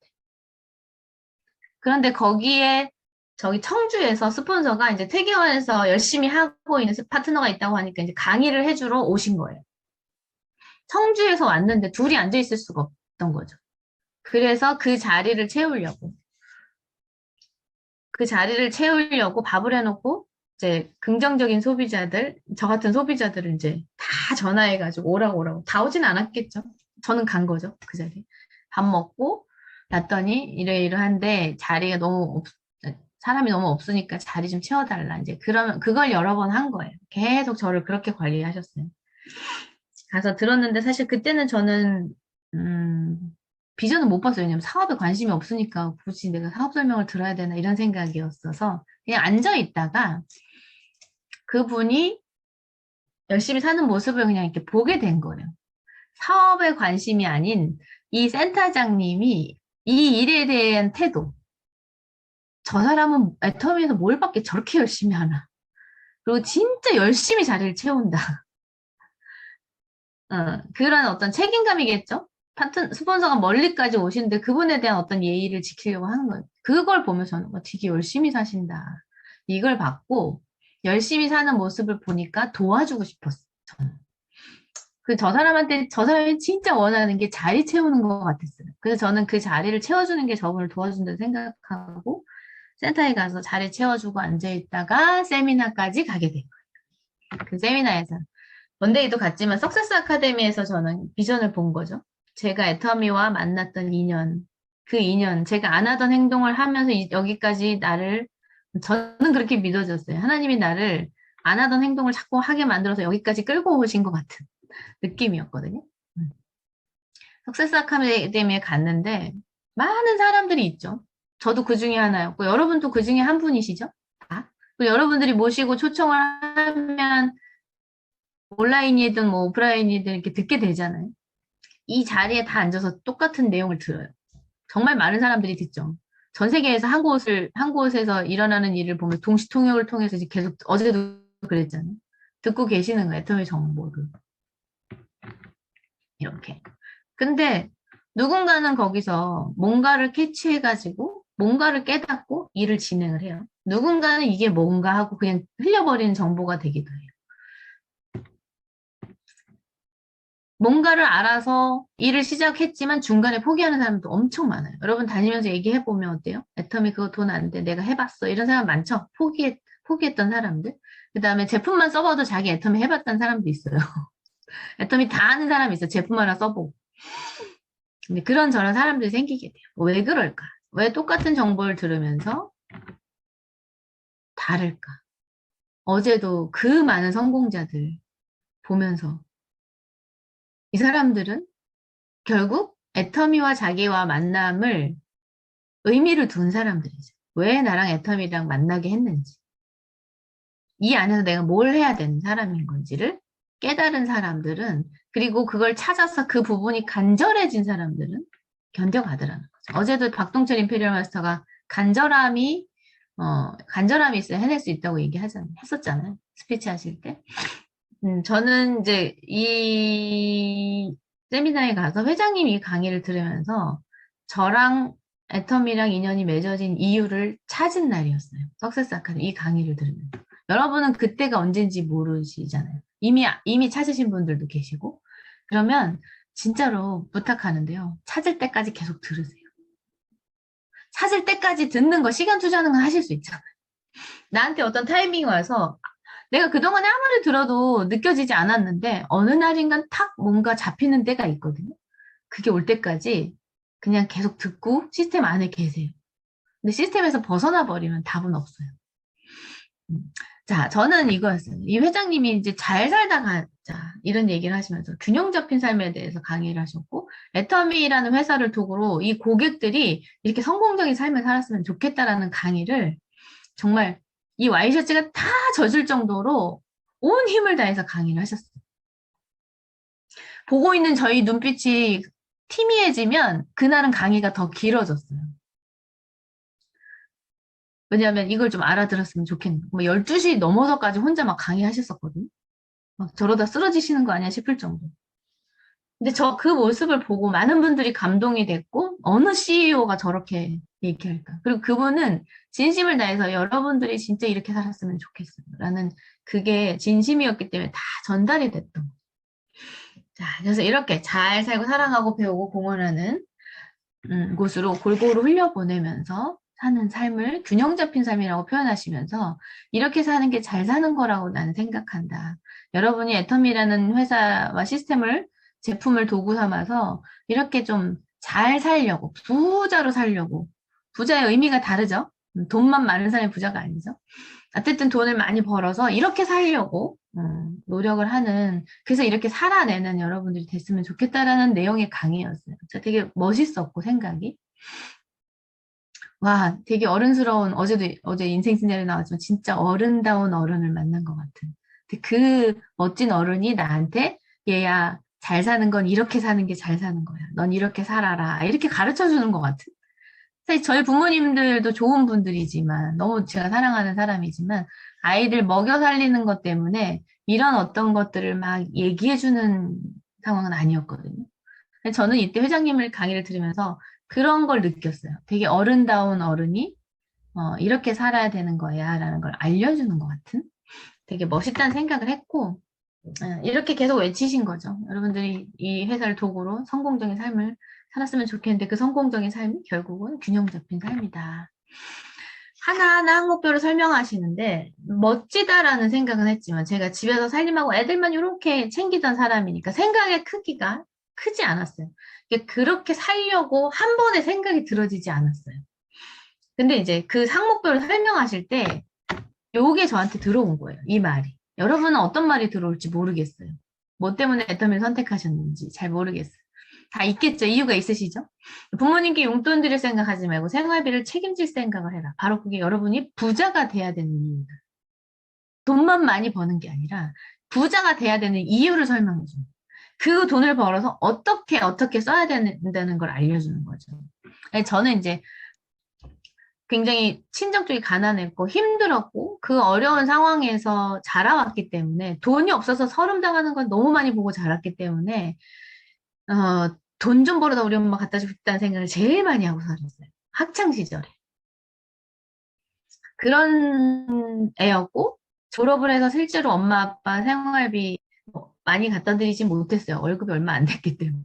그런데 거기에 저기 청주에서 스폰서가 이제 퇴계원에서 열심히 하고 있는 파트너가 있다고 하니까 이제 강의를 해주러 오신 거예요. 청주에서 왔는데 둘이 앉아 있을 수가 없던 거죠. 그래서 그 자리를 채우려고 밥을 해놓고 이제 긍정적인 소비자들, 저 같은 소비자들을 이제 다 전화해가지고 오라고 다 오진 않았겠죠. 저는 간 거죠, 그 자리에. 밥 먹고 났더니 이러이러한데 자리가 사람이 너무 없으니까 자리 좀 채워달라. 이제 그러면 그걸 여러 번 한 거예요. 계속 저를 그렇게 관리하셨어요. 가서 들었는데 사실 그때는 저는 비전은 못 봤어요. 왜냐면 사업에 관심이 없으니까 굳이 내가 사업 설명을 들어야 되나 이런 생각이었어서 그냥 앉아 있다가 그분이 열심히 사는 모습을 그냥 이렇게 보게 된 거예요. 사업에 관심이 아닌 이 센터장님이 이 일에 대한 태도. 저 사람은 애터미에서 뭘 받게 저렇게 열심히 하나. 그리고 진짜 열심히 자리를 채운다. 그런 어떤 책임감이겠죠? 스폰서가 멀리까지 오시는데 그분에 대한 어떤 예의를 지키려고 하는 거예요. 그걸 보면서 저는 되게 열심히 사신다. 이걸 받고 열심히 사는 모습을 보니까 도와주고 싶었어요. 저는. 저 사람한테 저 사람이 진짜 원하는 게 자리 채우는 것 같았어요. 그래서 저는 그 자리를 채워주는 게 저분을 도와준다고 생각하고 센터에 가서 자리 채워주고 앉아있다가 세미나까지 가게 된 거예요. 그 세미나에서 원데이도 갔지만 석세스 아카데미에서 저는 비전을 본 거죠. 제가 애터미와 만났던 인연, 그 인연, 제가 안 하던 행동을 하면서 여기까지 저는 그렇게 믿어졌어요. 하나님이 나를 안 하던 행동을 자꾸 하게 만들어서 여기까지 끌고 오신 것 같은 느낌이었거든요. 석세스 아카데미에 갔는데 많은 사람들이 있죠. 저도 그 중에 하나였고 여러분도 그 중에 한 분이시죠? 다? 여러분들이 모시고 초청을 하면 온라인이든 뭐 오프라인이든 이렇게 듣게 되잖아요. 이 자리에 다 앉아서 똑같은 내용을 들어요. 정말 많은 사람들이 듣죠. 전 세계에서 한 곳에서 일어나는 일을 보면 동시 통역을 통해서 이제 계속 어제도 그랬잖아요. 듣고 계시는 거예요. 애터미 정보를. 이렇게. 근데 누군가는 거기서 뭔가를 캐치해가지고 뭔가를 깨닫고 일을 진행을 해요. 누군가는 이게 뭔가 하고 그냥 흘려버리는 정보가 되기도 해요. 뭔가를 알아서 일을 시작했지만 중간에 포기하는 사람도 엄청 많아요. 여러분 다니면서 얘기해보면 어때요? 애터미 그거 돈 안 돼. 내가 해봤어. 이런 사람 많죠? 포기했던 사람들. 그 다음에 제품만 써봐도 자기 애터미 해봤다는 사람도 있어요. 애터미 다 아는 사람이 있어요. 제품 하나 써보고. 근데 그런저런 사람들이 생기게 돼요. 왜 그럴까? 왜 똑같은 정보를 들으면서 다를까? 어제도 그 많은 성공자들 보면서 이 사람들은 결국 애터미와 자기와 만남을 의미를 둔 사람들이죠. 왜 나랑 애터미랑 만나게 했는지, 이 안에서 내가 뭘 해야 되는 사람인 건지를 깨달은 사람들은, 그리고 그걸 찾아서 그 부분이 간절해진 사람들은 견뎌가더라는 거죠. 어제도 박동철 임페리얼 마스터가 간절함이 있어야 해낼 수 있다고 했었잖아요. 스피치 하실 때. 저는 이제 이 세미나에 가서 회장님이 강의를 들으면서 저랑 애텀이랑 인연이 맺어진 이유를 찾은 날이었어요. 석세스 아카데미 이 강의를 들으면서. 여러분은 그때가 언젠지 모르시잖아요. 이미 찾으신 분들도 계시고. 그러면 진짜로 부탁하는데요. 찾을 때까지 계속 들으세요. 찾을 때까지 듣는 거, 시간 투자하는 건 하실 수 있잖아요. 나한테 어떤 타이밍이 와서 내가 그동안에 아무리 들어도 느껴지지 않았는데 어느 날인간 탁 뭔가 잡히는 때가 있거든요. 그게 올 때까지 그냥 계속 듣고 시스템 안에 계세요. 근데 시스템에서 벗어나 버리면 답은 없어요. 자, 저는 이거였어요. 이 회장님이 이제 잘 살다 가자 이런 얘기를 하시면서 균형 잡힌 삶에 대해서 강의를 하셨고, 애터미라는 회사를 도구로 이 고객들이 이렇게 성공적인 삶을 살았으면 좋겠다라는 강의를 정말 이 와이셔츠가 다 젖을 정도로 온 힘을 다해서 강의를 하셨어요. 보고 있는 저희 눈빛이 희미해지면 그날은 강의가 더 길어졌어요. 왜냐하면 이걸 좀 알아들었으면 좋겠는. 뭐 12시 넘어서까지 혼자 막 강의하셨었거든요. 막 저러다 쓰러지시는 거 아니야 싶을 정도. 근데 저 그 모습을 보고 많은 분들이 감동이 됐고, 어느 CEO가 저렇게 얘기할까. 그리고 그분은 진심을 다해서 여러분들이 진짜 이렇게 살았으면 좋겠어요. 라는 그게 진심이었기 때문에 다 전달이 됐던 거예요. 자, 그래서 이렇게 잘 살고 사랑하고 배우고 공헌하는 곳으로 골고루 흘려보내면서 사는 삶을 균형 잡힌 삶이라고 표현하시면서 이렇게 사는 게 잘 사는 거라고 나는 생각한다. 여러분이 애텀이라는 회사와 시스템을 제품을 도구 삼아서 이렇게 좀 잘 살려고 부자로 살려고, 부자의 의미가 다르죠. 돈만 많은 사람이 부자가 아니죠. 어쨌든 돈을 많이 벌어서 이렇게 살려고 노력을 하는, 그래서 이렇게 살아내는 여러분들이 됐으면 좋겠다라는 내용의 강의였어요. 되게 멋있었고 생각이. 와, 되게 어른스러운, 어제 인생 시나리오 나왔지만 진짜 어른다운 어른을 만난 것 같은. 근데 그 멋진 어른이 나한테 얘야 잘 사는 건 이렇게 사는 게 잘 사는 거야. 넌 이렇게 살아라. 이렇게 가르쳐 주는 것 같은. 사실 저희 부모님들도 좋은 분들이지만 너무 제가 사랑하는 사람이지만 아이들 먹여 살리는 것 때문에 이런 어떤 것들을 막 얘기해 주는 상황은 아니었거든요. 저는 이때 회장님을 강의를 들으면서 그런 걸 느꼈어요. 되게 어른다운 어른이 이렇게 살아야 되는 거야 라는 걸 알려주는 것 같은 되게 멋있다는 생각을 했고, 이렇게 계속 외치신 거죠. 여러분들이 이 회사를 도구로 성공적인 삶을 살았으면 좋겠는데 그 성공적인 삶이 결국은 균형 잡힌 삶이다. 하나하나 항목별로 설명하시는데 멋지다라는 생각은 했지만 제가 집에서 살림하고 애들만 이렇게 챙기던 사람이니까 생각의 크기가 크지 않았어요. 그렇게 살려고 한 번에 생각이 들어지지 않았어요. 근데 이제 그 항목별로 설명하실 때 요게 저한테 들어온 거예요. 이 말이. 여러분은 어떤 말이 들어올지 모르겠어요. 뭐 때문에 애터미를 선택하셨는지 잘 모르겠어요. 다 있겠죠. 이유가 있으시죠? 부모님께 용돈 드릴 생각하지 말고 생활비를 책임질 생각을 해라. 바로 그게 여러분이 부자가 돼야 되는 이유다. 돈만 많이 버는 게 아니라 부자가 돼야 되는 이유를 설명해 줍니다. 그 돈을 벌어서 어떻게 써야 된다는 걸 알려주는 거죠. 저는 이제 굉장히 친정 쪽이 가난했고 힘들었고 그 어려운 상황에서 자라왔기 때문에 돈이 없어서 서름 당하는 건 너무 많이 보고 자랐기 때문에 돈 좀 벌어다 우리 엄마 갖다 주고 싶다는 생각을 제일 많이 하고 살았어요. 학창 시절에. 그런 애였고, 졸업을 해서 실제로 엄마 아빠 생활비 뭐 많이 갖다 드리진 못했어요. 월급이 얼마 안 됐기 때문에.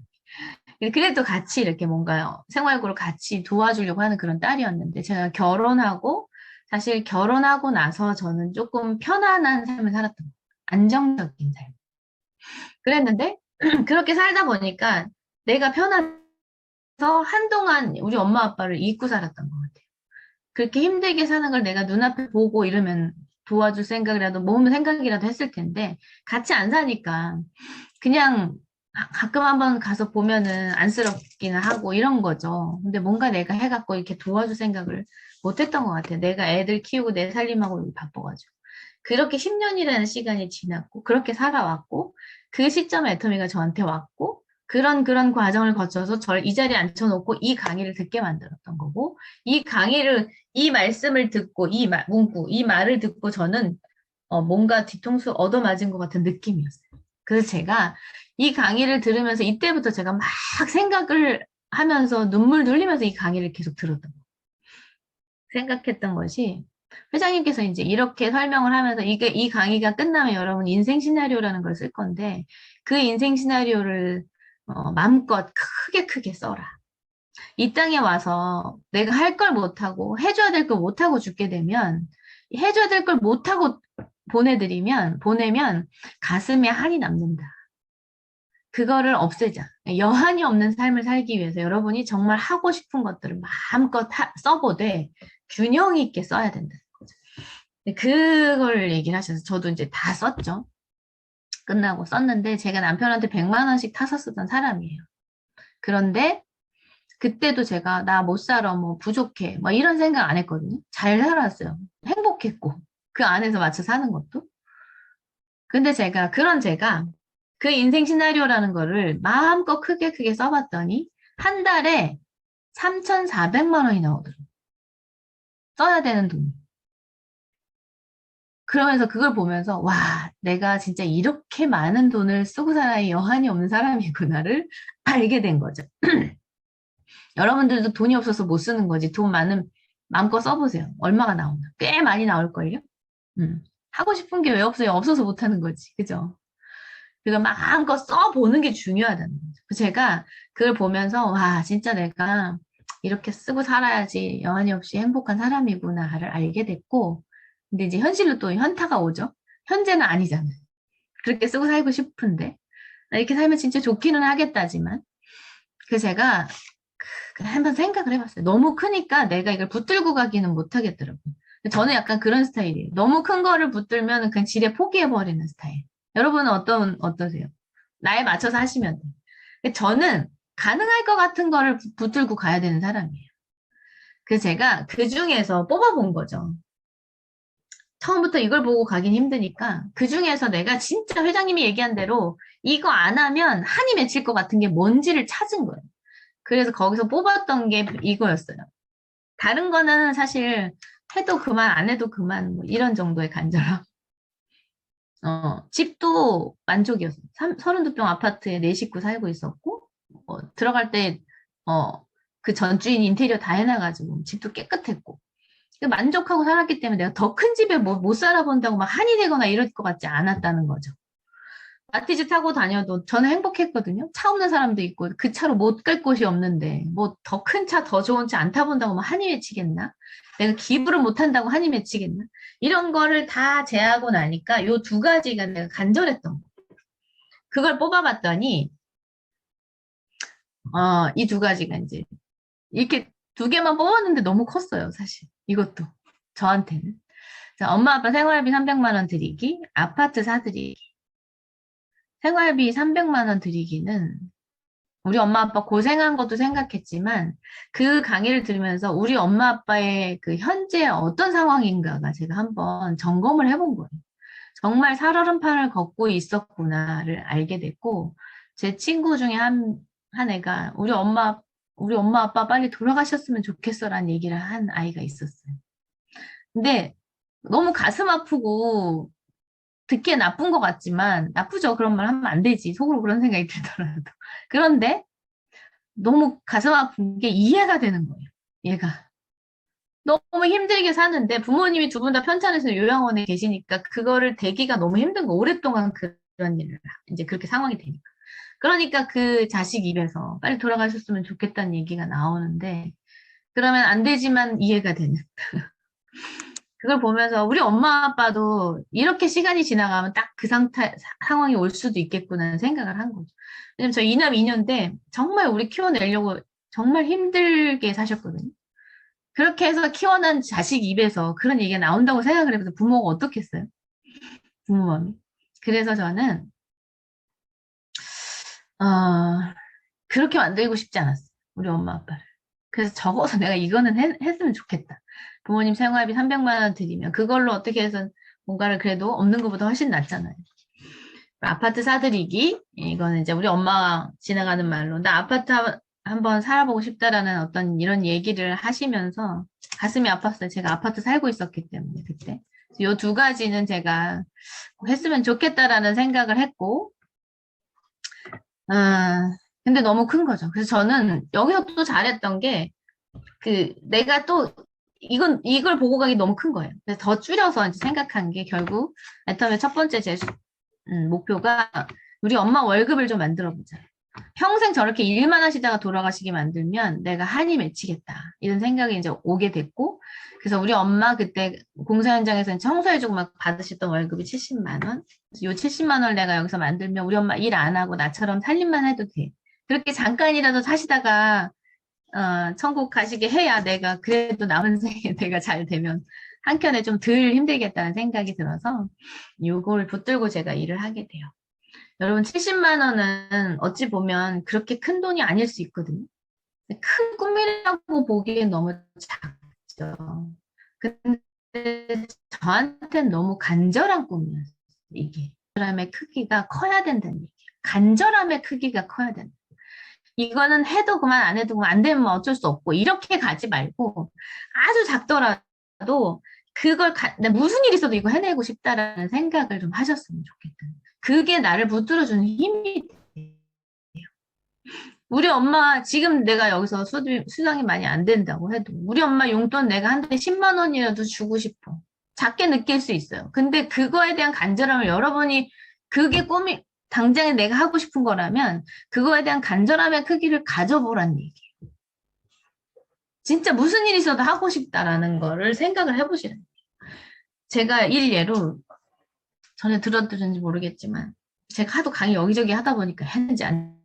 그래도 같이 이렇게 뭔가 생활고를 같이 도와주려고 하는 그런 딸이었는데, 제가 결혼하고, 사실 결혼하고 나서 저는 조금 편안한 삶을 살았던 거예요. 안정적인 삶. 그랬는데, 그렇게 살다 보니까 내가 편해서 한동안 우리 엄마 아빠를 잊고 살았던 것 같아요. 그렇게 힘들게 사는 걸 내가 눈앞에 보고 이러면 도와줄 생각이라도, 모으면 생각이라도 했을 텐데, 같이 안 사니까 그냥 가끔 한번 가서 보면은 안쓰럽기는 하고 이런 거죠. 근데 뭔가 내가 해갖고 이렇게 도와줄 생각을 못 했던 것 같아요. 내가 애들 키우고 내 살림하고 바빠가지고. 그렇게 10년이라는 시간이 지났고, 그렇게 살아왔고, 그 시점에 애터미가 저한테 왔고, 그런 과정을 거쳐서 저를 이 자리에 앉혀놓고 이 강의를 듣게 만들었던 거고, 이 강의를, 이 말씀을 듣고, 문구, 이 말을 듣고 저는 뭔가 뒤통수 얻어맞은 것 같은 느낌이었어요. 그래서 제가 이 강의를 들으면서 이때부터 제가 막 생각을 하면서 눈물 흘리면서 이 강의를 계속 들었던 거예요. 생각했던 것이, 회장님께서 이제 이렇게 설명을 하면서 이 강의가 끝나면 여러분 인생 시나리오라는 걸 쓸 건데, 그 인생 시나리오를 마음껏 크게 써라. 이 땅에 와서 내가 할 걸 못하고 해줘야 될 걸 못하고 죽게 되면, 해줘야 될 걸 못하고 보내면 가슴에 한이 남는다. 그거를 없애자. 여한이 없는 삶을 살기 위해서 여러분이 정말 하고 싶은 것들을 마음껏 써보되 균형 있게 써야 된다는 거죠. 그걸 얘기를 하셔서 저도 이제 다 썼죠. 끝나고 썼는데, 제가 남편한테 100만 원씩 타서 쓰던 사람이에요. 그런데 그때도 제가 나 못 살아, 뭐 부족해, 뭐 이런 생각 안 했거든요. 잘 살았어요. 행복했고, 그 안에서 맞춰 사는 것도. 근데 제가 그 인생 시나리오라는 거를 마음껏 크게 써봤더니 한 달에 3,400만 원이 나오더라고요. 써야 되는 돈이. 그러면서 그걸 보면서, 와, 내가 진짜 이렇게 많은 돈을 쓰고 살아야 여한이 없는 사람이구나를 알게 된 거죠. 여러분들도 돈이 없어서 못 쓰는 거지. 돈 많으면 마음껏 써보세요. 얼마가 나오나. 꽤 많이 나올걸요? 하고 싶은 게 왜 없어요? 없어서 못 하는 거지. 그죠? 그래서 마음껏 써보는 게 중요하다는 거죠. 제가 그걸 보면서, 와, 진짜 내가 이렇게 쓰고 살아야지 여한이 없이 행복한 사람이구나를 알게 됐고, 근데 이제 현실로 또 현타가 오죠. 현재는 아니잖아요. 그렇게 쓰고 살고 싶은데, 이렇게 살면 진짜 좋기는 하겠다지만, 그래서 제가 한번 생각을 해봤어요. 너무 크니까 내가 이걸 붙들고 가기는 못하겠더라고요. 저는 약간 그런 스타일이에요. 너무 큰 거를 붙들면 그냥 지레 포기해버리는 스타일. 여러분은 어떠세요? 나에 맞춰서 하시면 돼요. 저는 가능할 것 같은 거를 붙들고 가야 되는 사람이에요. 그래서 제가 그 중에서 뽑아본 거죠. 처음부터 이걸 보고 가긴 힘드니까 그 중에서 내가 진짜 회장님이 얘기한 대로 이거 안 하면 한이 맺힐 것 같은 게 뭔지를 찾은 거예요. 그래서 거기서 뽑았던 게 이거였어요. 다른 거는 사실 해도 그만 안 해도 그만 뭐 이런 정도의 간절함. 집도 만족이었어요. 32평 아파트에 4식구 살고 있었고, 들어갈 때, 그 전주인 인테리어 다 해놔가지고, 집도 깨끗했고. 만족하고 살았기 때문에 내가 더 큰 집에 뭐 못 살아본다고 막 한이 되거나 이럴 것 같지 않았다는 거죠. 마티즈 타고 다녀도 저는 행복했거든요. 차 없는 사람도 있고, 그 차로 못 갈 곳이 없는데, 뭐 더 큰 차, 더 좋은 차 안 타본다고 막 한이 맺히겠나? 내가 기부를 못 한다고 한이 맺히겠나? 이런 거를 다 제하고 나니까 요 두 가지가 내가 간절했던 거. 그걸 뽑아봤더니, 이 두 가지가 이제, 이렇게 두 개만 뽑았는데 너무 컸어요, 사실. 이것도. 저한테는. 자, 엄마 아빠 생활비 300만 원 드리기, 아파트 사드리기. 생활비 300만 원 드리기는 우리 엄마 아빠 고생한 것도 생각했지만 그 강의를 들으면서 우리 엄마 아빠의 그 현재 어떤 상황인가가 제가 한번 점검을 해본 거예요. 정말 살얼음판을 걷고 있었구나를 알게 됐고, 제 친구 중에 한 애가 우리 엄마 아빠 빨리 돌아가셨으면 좋겠어라는 얘기를 한 아이가 있었어요. 근데 너무 가슴 아프고 듣기에 나쁜 것 같지만, 나쁘죠. 그런 말 하면 안 되지. 속으로 그런 생각이 들더라도. 그런데 너무 가슴 아픈 게 이해가 되는 거예요. 얘가. 너무 힘들게 사는데 부모님이 두 분 다 편찮으셔서 요양원에 계시니까 그거를 대기가 너무 힘든 거. 오랫동안 그런 일을 이제 그렇게 상황이 되니까. 그러니까 그 자식 입에서 빨리 돌아가셨으면 좋겠다는 얘기가 나오는데 그러면 안 되지만 이해가 되는. 그걸 보면서 우리 엄마 아빠도 이렇게 시간이 지나가면 딱 그 상황이 올 수도 있겠구나 생각을 한 거죠. 왜냐면 저 이남 이녀인데 정말 우리 키워내려고 정말 힘들게 사셨거든요. 그렇게 해서 키워난 자식 입에서 그런 얘기가 나온다고 생각을 해보세요. 부모가 어떻겠어요? 부모 마음이. 그래서 저는 어, 그렇게 만들고 싶지 않았어요. 우리 엄마 아빠를. 그래서 적어서 내가 이거는 했으면 좋겠다. 부모님 생활비 300만 원 드리면 그걸로 어떻게 해서 뭔가를 그래도 없는 것보다 훨씬 낫잖아요. 아파트 사드리기 이거는 이제 우리 엄마가 지나가는 말로 나 아파트 한번 살아보고 싶다라는 어떤 이런 얘기를 하시면서 가슴이 아팠어요. 제가 아파트 살고 있었기 때문에 그때. 요 두 가지는 제가 했으면 좋겠다라는 생각을 했고 근데 너무 큰 거죠. 그래서 저는 여기서 또 잘했던 게 내가 또 이걸 보고 가기 너무 큰 거예요. 그래서 더 줄여서 이제 생각한 게 결국 애터미의 첫 번째 제 목표가 우리 엄마 월급을 좀 만들어 보자. 평생 저렇게 일만 하시다가 돌아가시게 만들면 내가 한이 맺히겠다. 이런 생각이 이제 오게 됐고, 그래서 우리 엄마 그때 공사 현장에서 청소해주고 막 받으셨던 월급이 70만 원. 요 70만 원을 내가 여기서 만들면 우리 엄마 일 안 하고 나처럼 살림만 해도 돼. 그렇게 잠깐이라도 사시다가 천국 가시게 해야 내가 그래도 남은 생에 내가 잘 되면 한켠에 좀 덜 힘들겠다는 생각이 들어서 요걸 붙들고 제가 일을 하게 돼요. 여러분 70만 원은 어찌 보면 그렇게 큰 돈이 아닐 수 있거든요. 큰 꿈이라고 보기엔 너무 작죠. 근데 저한테는 너무 간절한 꿈이었어요. 이게 간절함의 크기가 커야 된다는 얘기예요. 간절함의 크기가 커야 된다. 이거는 해도 그만 안 해도 그만 안 되면 어쩔 수 없고 이렇게 가지 말고 아주 작더라도 그걸 무슨 일이 있어도 이거 해내고 싶다라는 생각을 좀 하셨으면 좋겠다. 그게 나를 붙들어주는 힘이 돼요. 우리 엄마 지금 내가 여기서 수당이 많이 안 된다고 해도 우리 엄마 용돈 내가 한 달에 10만 원이라도 주고 싶어. 작게 느낄 수 있어요. 근데 그거에 대한 간절함을 여러분이 그게 꿈이 당장에 내가 하고 싶은 거라면 그거에 대한 간절함의 크기를 가져보란 얘기예요. 진짜 무슨 일이 있어도 하고 싶다라는 거를 생각을 해보시라는 거예요. 제가 일예로 전에 들었는지 모르겠지만 제가 하도 강의 여기저기 하다 보니까 했는지 안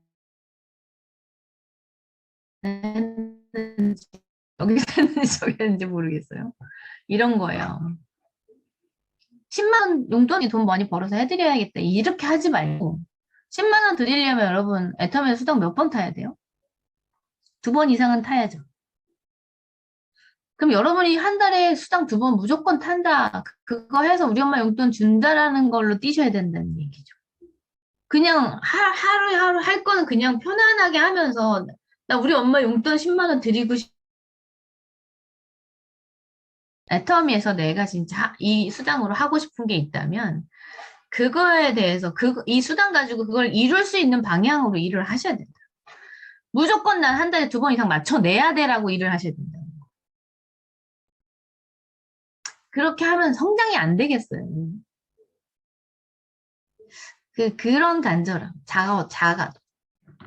했는지 여기서 했는지 저기 했는지 모르겠어요. 이런 거예요. 10만 원 용돈이 돈 많이 벌어서 해드려야겠다. 이렇게 하지 말고 10만 원 드리려면 여러분 애터미 수당 몇 번 타야 돼요? 2번 이상은 타야죠. 그럼 여러분이 한 달에 수당 2번 무조건 탄다. 그거 해서 우리 엄마 용돈 준다라는 걸로 뛰셔야 된다는 얘기죠. 그냥 하루에 하루 할 거는 그냥 편안하게 하면서 나 우리 엄마 용돈 10만 원 드리고 싶 애터미에서 내가 진짜 이 수당으로 하고 싶은 게 있다면 그거에 대해서 이 수당 가지고 그걸 이룰 수 있는 방향으로 일을 하셔야 된다. 무조건 난 한 달에 2번 이상 맞춰내야 돼라고 일을 하셔야 된다. 그렇게 하면 성장이 안 되겠어요. 그런 간절함, 자가.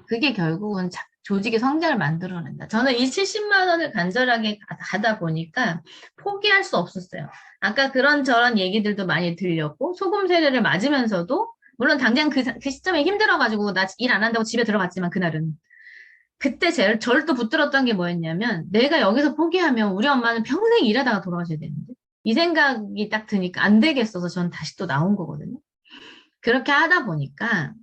그게 결국은 조직의 성장을 만들어낸다. 저는 이 70만 원을 간절하게 가다 보니까 포기할 수 없었어요. 아까 그런저런 얘기들도 많이 들렸고 소금 세례를 맞으면서도 물론 당장 그 시점에 힘들어가지고 나 일 안 한다고 집에 들어갔지만 그날은 그때 저를 또 붙들었던 게 뭐였냐면 내가 여기서 포기하면 우리 엄마는 평생 일하다가 돌아가셔야 되는데 이 생각이 딱 드니까 안 되겠어서 전 다시 또 나온 거거든요. 그렇게 하다 보니까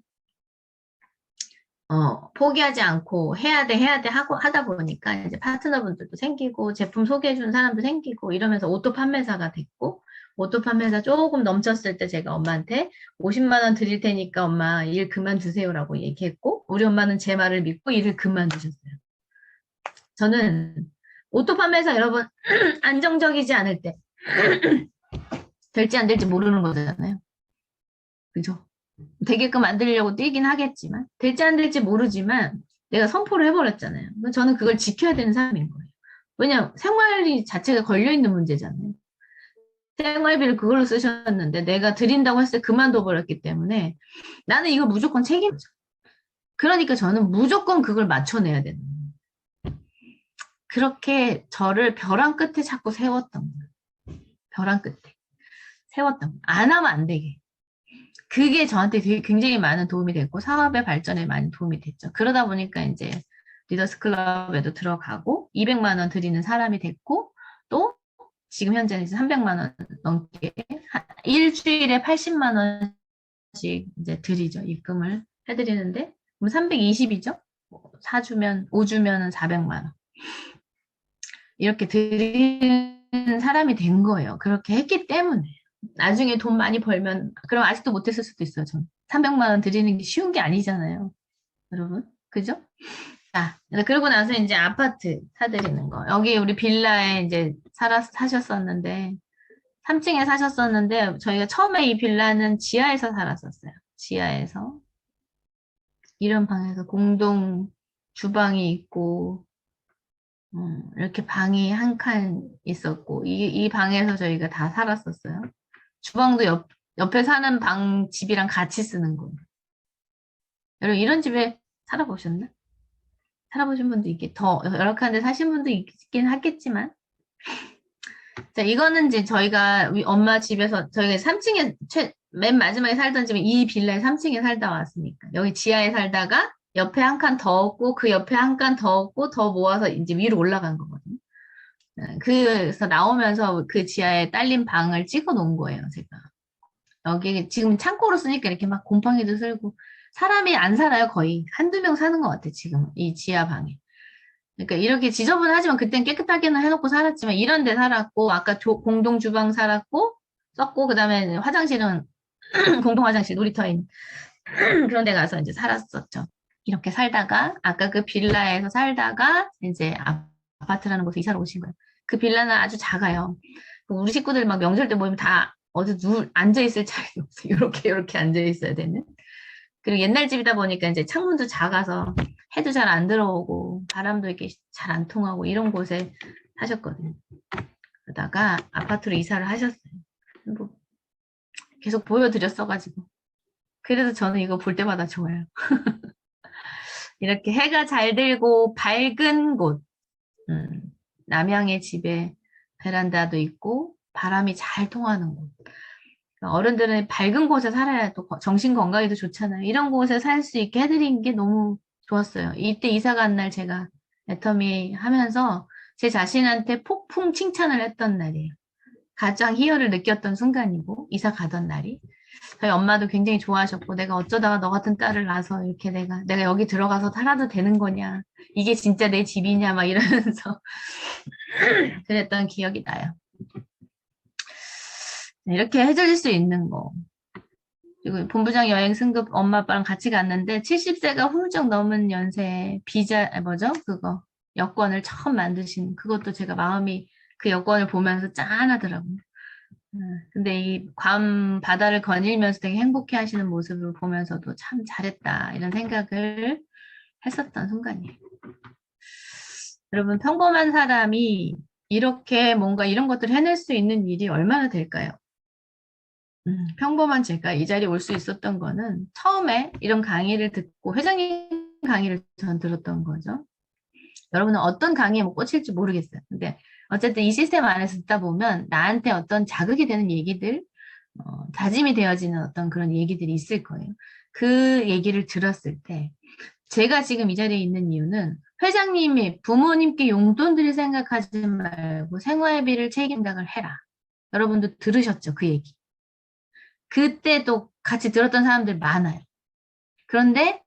포기하지 않고 해야 돼 하고 하다 보니까 이제 파트너분들도 생기고 제품 소개해주는 사람도 생기고 이러면서 오토 판매사가 됐고 오토 판매사 조금 넘쳤을 때 제가 엄마한테 50만 원 드릴 테니까 엄마 일 그만두세요라고 얘기했고 우리 엄마는 제 말을 믿고 일을 그만두셨어요. 저는 오토 판매사 여러분 안정적이지 않을 때 될지 안 될지 모르는 거잖아요. 그죠? 되게끔 만들려고 뛰긴 하겠지만 될지 안 될지 모르지만 내가 선포를 해버렸잖아요. 저는 그걸 지켜야 되는 사람인 거예요. 왜냐면 생활비 자체가 걸려있는 문제잖아요. 생활비를 그걸로 쓰셨는데 내가 드린다고 했을 때 그만둬 버렸기 때문에 나는 이거 무조건 책임져. 그러니까 저는 무조건 그걸 맞춰내야 되는 거예요. 그렇게 저를 벼랑 끝에 자꾸 세웠던 거예요. 벼랑 끝에 세웠던 거예요. 안 하면 안 되게. 그게 저한테 되게 굉장히 많은 도움이 됐고 사업의 발전에 많이 도움이 됐죠. 그러다 보니까 이제 리더스 클럽에도 들어가고 200만 원 드리는 사람이 됐고 또 지금 현재는 300만 원 넘게 일주일에 80만 원씩 이제 드리죠. 입금을 해드리는데 그럼 320이죠. 4주면 5주면은 400만 원 이렇게 드리는 사람이 된 거예요. 그렇게 했기 때문에 나중에 돈 많이 벌면 그럼 아직도 못했을 수도 있어요. 전 300만 원 드리는 게 쉬운 게 아니잖아요. 여러분 그죠? 자, 그러고 나서 이제 아파트 사드리는 거. 여기 우리 빌라에 이제 사셨었는데, 3층에 사셨었는데, 저희가 처음에 이 빌라는 지하에서 살았었어요. 지하에서. 이런 방에서 공동 주방이 있고, 이렇게 방이 한 칸 있었고, 이 방에서 저희가 다 살았었어요. 주방도 옆에 사는 집이랑 같이 쓰는 거예요. 여러분, 이런 집에 살아보셨나? 살아보신 분도 있겠, 더 열악한 데 사신 분도 있긴 하겠지만. 자, 이거는 이제 저희가 엄마 집에서, 저희가 3층에, 맨 마지막에 살던 집은 이 빌라에 3층에 살다 왔으니까. 여기 지하에 살다가 옆에 한 칸 더 얻고, 그 옆에 한 칸 더 얻고, 더 모아서 이제 위로 올라간 거거든요. 그래서 나오면서 그 지하에 딸린 방을 찍어 놓은 거예요, 제가. 여기 지금 창고로 쓰니까 이렇게 막 곰팡이도 슬고, 사람이 안 살아요, 거의. 한두 명 사는 것 같아, 지금. 이 지하 방에. 그러니까 이렇게 지저분하지만 그땐 깨끗하게는 해놓고 살았지만 이런 데 살았고 아까 공동 주방 살았고 썼고 그다음에 화장실은 공동 화장실 놀이터인 그런 데 가서 이제 살았었죠. 이렇게 살다가 아까 그 빌라에서 살다가 이제 아파트라는 곳에 이사를 오신 거예요. 그 빌라는 아주 작아요. 우리 식구들 막 명절 때 모이면 다 어디 앉아 있을 자리가 없어요. 이렇게 앉아 있어야 되는. 그리고 옛날 집이다 보니까 이제 창문도 작아서 해도 잘 안 들어오고 바람도 이렇게 잘 안 통하고 이런 곳에 사셨거든요. 그러다가 아파트로 이사를 하셨어요. 뭐 계속 보여드렸어가지고. 그래도 저는 이거 볼 때마다 좋아요. 이렇게 해가 잘 들고 밝은 곳. 남양의 집에 베란다도 있고 바람이 잘 통하는 곳. 어른들은 밝은 곳에 살아야 또 정신 건강에도 좋잖아요. 이런 곳에 살 수 있게 해드린 게 너무 좋았어요. 이때 이사 간 날 제가 애터미 하면서 제 자신한테 폭풍 칭찬을 했던 날이에요. 가장 희열을 느꼈던 순간이고 이사 가던 날이. 저희 엄마도 굉장히 좋아하셨고 내가 어쩌다가 너 같은 딸을 낳아서 이렇게 내가 여기 들어가서 살아도 되는 거냐. 이게 진짜 내 집이냐 막 이러면서 그랬던 기억이 나요. 이렇게 해줄 수 있는 거. 그리고 본부장 여행 승급 엄마 아빠랑 같이 갔는데 70세가 훌쩍 넘은 연세에 그거 여권을 처음 만드신 그것도 제가 마음이 그 여권을 보면서 짠하더라고요. 근데 이 괌 바다를 거닐면서 되게 행복해 하시는 모습을 보면서도 참 잘했다 이런 생각을 했었던 순간이에요. 여러분 평범한 사람이 이렇게 뭔가 이런 것들을 해낼 수 있는 일이 얼마나 될까요? 평범한 제가 이 자리에 올 수 있었던 거는 처음에 이런 강의를 듣고 회장님 강의를 전 들었던 거죠. 여러분은 어떤 강의에 뭐 꽂힐지 모르겠어요. 근데 어쨌든 이 시스템 안에서 듣다 보면 나한테 어떤 자극이 되는 얘기들, 다짐이 되어지는 어떤 그런 얘기들이 있을 거예요. 그 얘기를 들었을 때 제가 지금 이 자리에 있는 이유는 회장님이 부모님께 용돈들을 생각하지 말고 생활비를 책임감을 해라. 여러분도 들으셨죠? 그 얘기. 그때도 같이 들었던 사람들 많아요. 그런데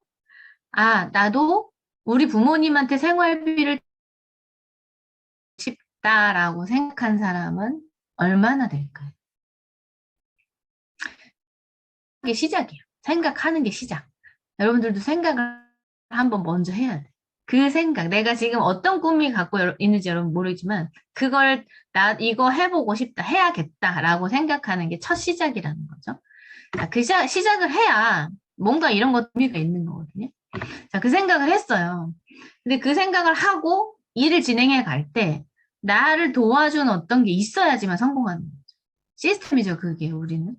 나도 우리 부모님한테 생활비를 싶다라고 생각한 사람은 얼마나 될까요? 그게 시작이에요. 생각하는 게 시작. 여러분들도 생각을 한번 먼저 해야 돼. 그 생각, 내가 지금 어떤 꿈이 갖고 있는지 여러분 모르지만 그걸 이거 해보고 싶다, 해야겠다라고 생각하는 게 첫 시작이라는 거죠. 자, 시작을 해야 뭔가 이런 것 의미가 있는 거거든요. 자, 그 생각을 했어요. 근데 그 생각을 하고 일을 진행해 갈 때 나를 도와준 어떤 게 있어야지만 성공하는 거죠. 시스템이죠, 그게 우리는.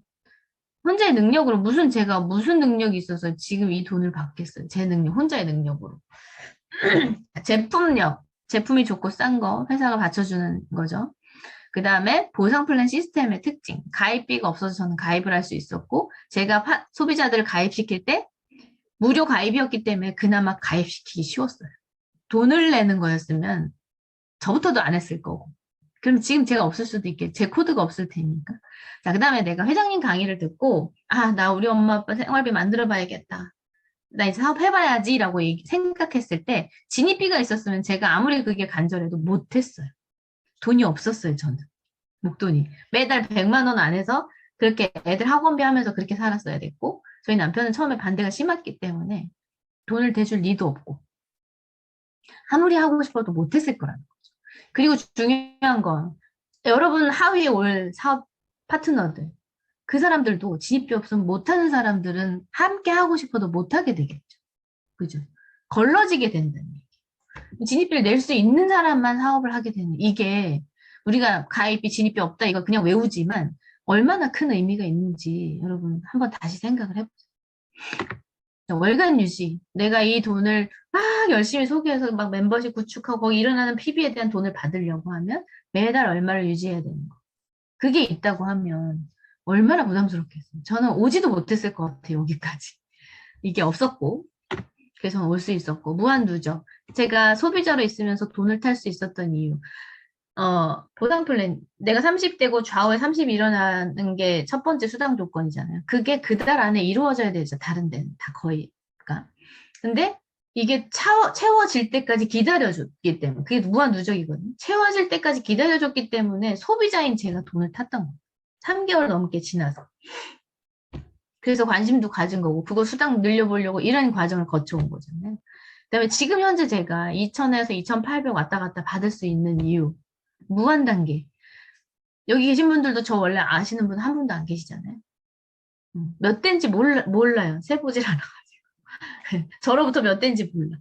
혼자의 능력으로 제가 무슨 능력이 있어서 지금 이 돈을 받겠어요. 제 능력, 혼자의 능력으로. 제품력, 제품이 좋고 싼 거 회사가 받쳐주는 거죠. 그 다음에 보상 플랜 시스템의 특징, 가입비가 없어서 저는 가입을 할 수 있었고, 제가 소비자들을 가입시킬 때 무료 가입이었기 때문에 그나마 가입시키기 쉬웠어요. 돈을 내는 거였으면 저부터도 안 했을 거고. 그럼 지금 제가 없을 수도 있겠, 제 코드가 없을 테니까. 자, 그 다음에 내가 회장님 강의를 듣고, 아, 나 우리 엄마 아빠 생활비 만들어 봐야겠다. 나 이제 사업 해봐야지 라고 생각했을 때 진입비가 있었으면 제가 아무리 그게 간절해도 못했어요. 돈이 없었어요, 저는. 목돈이. 매달 100만 원 안에서 그렇게 애들 학원비 하면서 그렇게 살았어야 됐고, 저희 남편은 처음에 반대가 심했기 때문에 돈을 대줄 리도 없고, 아무리 하고 싶어도 못했을 거라는 거죠. 그리고 중요한 건, 여러분 하위에 올 사업 파트너들, 그 사람들도 진입비 없으면 못하는 사람들은 함께 하고 싶어도 못하게 되겠죠. 그죠? 걸러지게 된다는 얘기. 진입비를 낼 수 있는 사람만 사업을 하게 되는, 이게 우리가 가입비, 진입비 없다 이거 그냥 외우지만 얼마나 큰 의미가 있는지 여러분 한번 다시 생각을 해보세요. 월간 유지, 내가 이 돈을 막 열심히 소개해서 막 멤버십 구축하고 거기 일어나는 PB에 대한 돈을 받으려고 하면 매달 얼마를 유지해야 되는 거. 그게 있다고 하면 얼마나 부담스럽겠어요. 저는 오지도 못했을 것 같아요, 여기까지. 이게 없었고, 그래서 올 수 있었고, 무한 누적. 제가 소비자로 있으면서 돈을 탈 수 있었던 이유. 보상 플랜. 내가 30대고 좌우에 30이 일어나는 게 첫 번째 수당 조건이잖아요. 그게 그 달 안에 이루어져야 되죠. 다른 데는 다 거의. 그러니까. 근데 이게 채워질 때까지 기다려줬기 때문에, 그게 무한 누적이거든요. 채워질 때까지 기다려줬기 때문에 소비자인 제가 돈을 탔던 거예요. 3개월 넘게 지나서. 그래서 관심도 가진 거고, 그거 수당 늘려보려고 이런 과정을 거쳐온 거잖아요. 그다음에 지금 현재 제가 2,000에서 2,800 왔다 갔다 받을 수 있는 이유. 무한 단계. 여기 계신 분들도 저 원래 아시는 분 한 분도 안 계시잖아요. 몇 대인지 몰라요. 세보질 않아가지고. 저로부터 몇 대인지 몰라.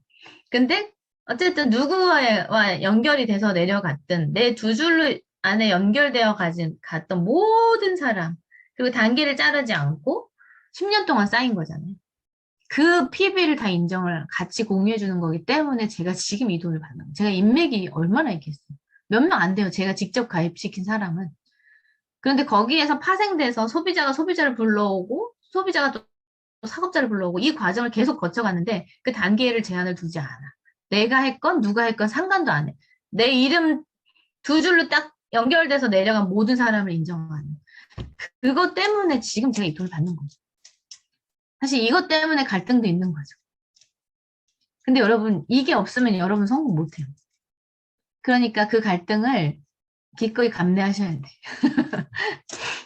근데 어쨌든 누구와 연결이 돼서 내려갔든 내 두 줄 안에 연결되어 갔던 모든 사람, 그리고 단계를 자르지 않고 10년 동안 쌓인 거잖아요. 그 PB를 다 인정을 같이 공유해 주는 거기 때문에 제가 지금 이 돈을 받는 거예요. 제가 인맥이 얼마나 있겠어요. 몇 명 안 돼요. 제가 직접 가입시킨 사람은. 그런데 거기에서 파생돼서 소비자가 소비자를 불러오고 소비자가 또 사업자를 불러오고 이 과정을 계속 거쳐갔는데 그 단계를 제한을 두지 않아. 내가 했건 누가 했건 상관도 안 해. 내 이름 두 줄로 딱 연결돼서 내려간 모든 사람을 인정하는. 그것 때문에 지금 제가 이 돈을 받는 거죠. 사실 이것 때문에 갈등도 있는 거죠. 근데 여러분 이게 없으면 여러분 성공 못해요. 그러니까 그 갈등을 기꺼이 감내하셔야 돼.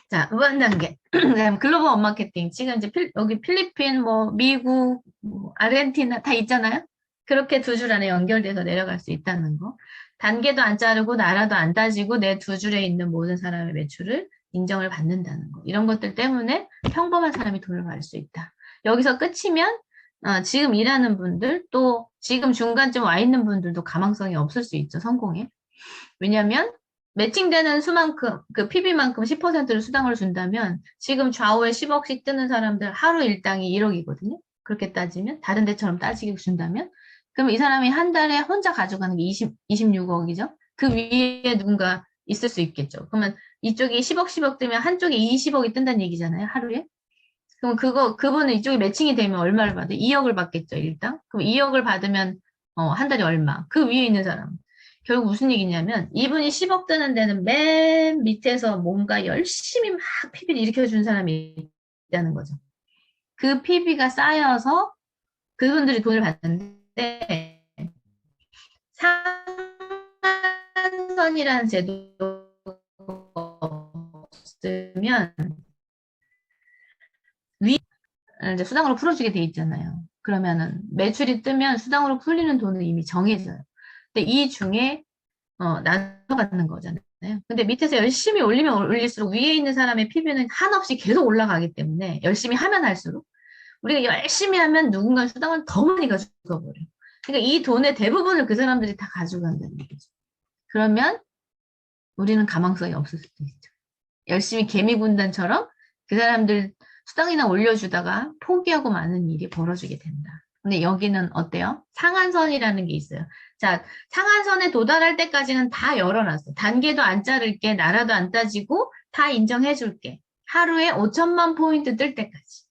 자, 무한 단계. 그다음 글로벌 업마케팅. 지금 이제 여기 필리핀, 뭐 미국, 뭐 아르헨티나 다 있잖아요. 그렇게 두 줄 안에 연결돼서 내려갈 수 있다는 거. 단계도 안 자르고 나라도 안 따지고 내 두 줄에 있는 모든 사람의 매출을 인정을 받는다는 거. 이런 것들 때문에 평범한 사람이 돈을 벌 수 있다. 여기서 끝이면 지금 일하는 분들 또 지금 중간쯤 와 있는 분들도 가망성이 없을 수 있죠. 성공에. 왜냐하면 매칭되는 수만큼 그 PB만큼 10%를 수당을 준다면 지금 좌우에 10억씩 뜨는 사람들 하루 일당이 1억이거든요. 그렇게 따지면 다른 데처럼 따지게 준다면 그럼 이 사람이 한 달에 혼자 가져가는 게 26억이죠. 그 위에 누군가 있을 수 있겠죠. 그러면 이쪽이 10억 10억 뜨면 한쪽에 20억이 뜬다는 얘기잖아요. 하루에. 그럼 그분은 이쪽에 매칭이 되면 얼마를 받아요? 2억을 받겠죠, 일단. 그럼 2억을 받으면 한 달에 얼마? 그 위에 있는 사람. 결국 무슨 얘기냐면 이분이 10억 뜨는 데는 맨 밑에서 뭔가 열심히 막 PB를 일으켜준 사람이 있다는 거죠. 그 PB가 쌓여서 그분들이 돈을 받는데 상한선이라는 제도가 없으면 이제 수당으로 풀어주게 돼 있잖아요. 그러면은 매출이 뜨면 수당으로 풀리는 돈은 이미 정해져요. 근데 이 중에 나눠 갖는 거잖아요. 근데 밑에서 열심히 올리면 올릴수록 위에 있는 사람의 PB는 한없이 계속 올라가기 때문에 열심히 하면 할수록 우리가 열심히 하면 누군가 수당을 더 많이 가져가 버려. 그러니까 이 돈의 대부분을 그 사람들이 다 가져간다는 얘기죠. 그러면 우리는 가망성이 없을 수도 있죠. 열심히 개미군단처럼 그 사람들 수당이나 올려주다가 포기하고 마는 일이 벌어지게 된다. 근데 여기는 어때요? 상한선이라는 게 있어요. 자, 상한선에 도달할 때까지는 다 열어놨어. 단계도 안 자를게, 나라도 안 따지고 다 인정해줄게. 하루에 5천만 포인트 뜰 때까지.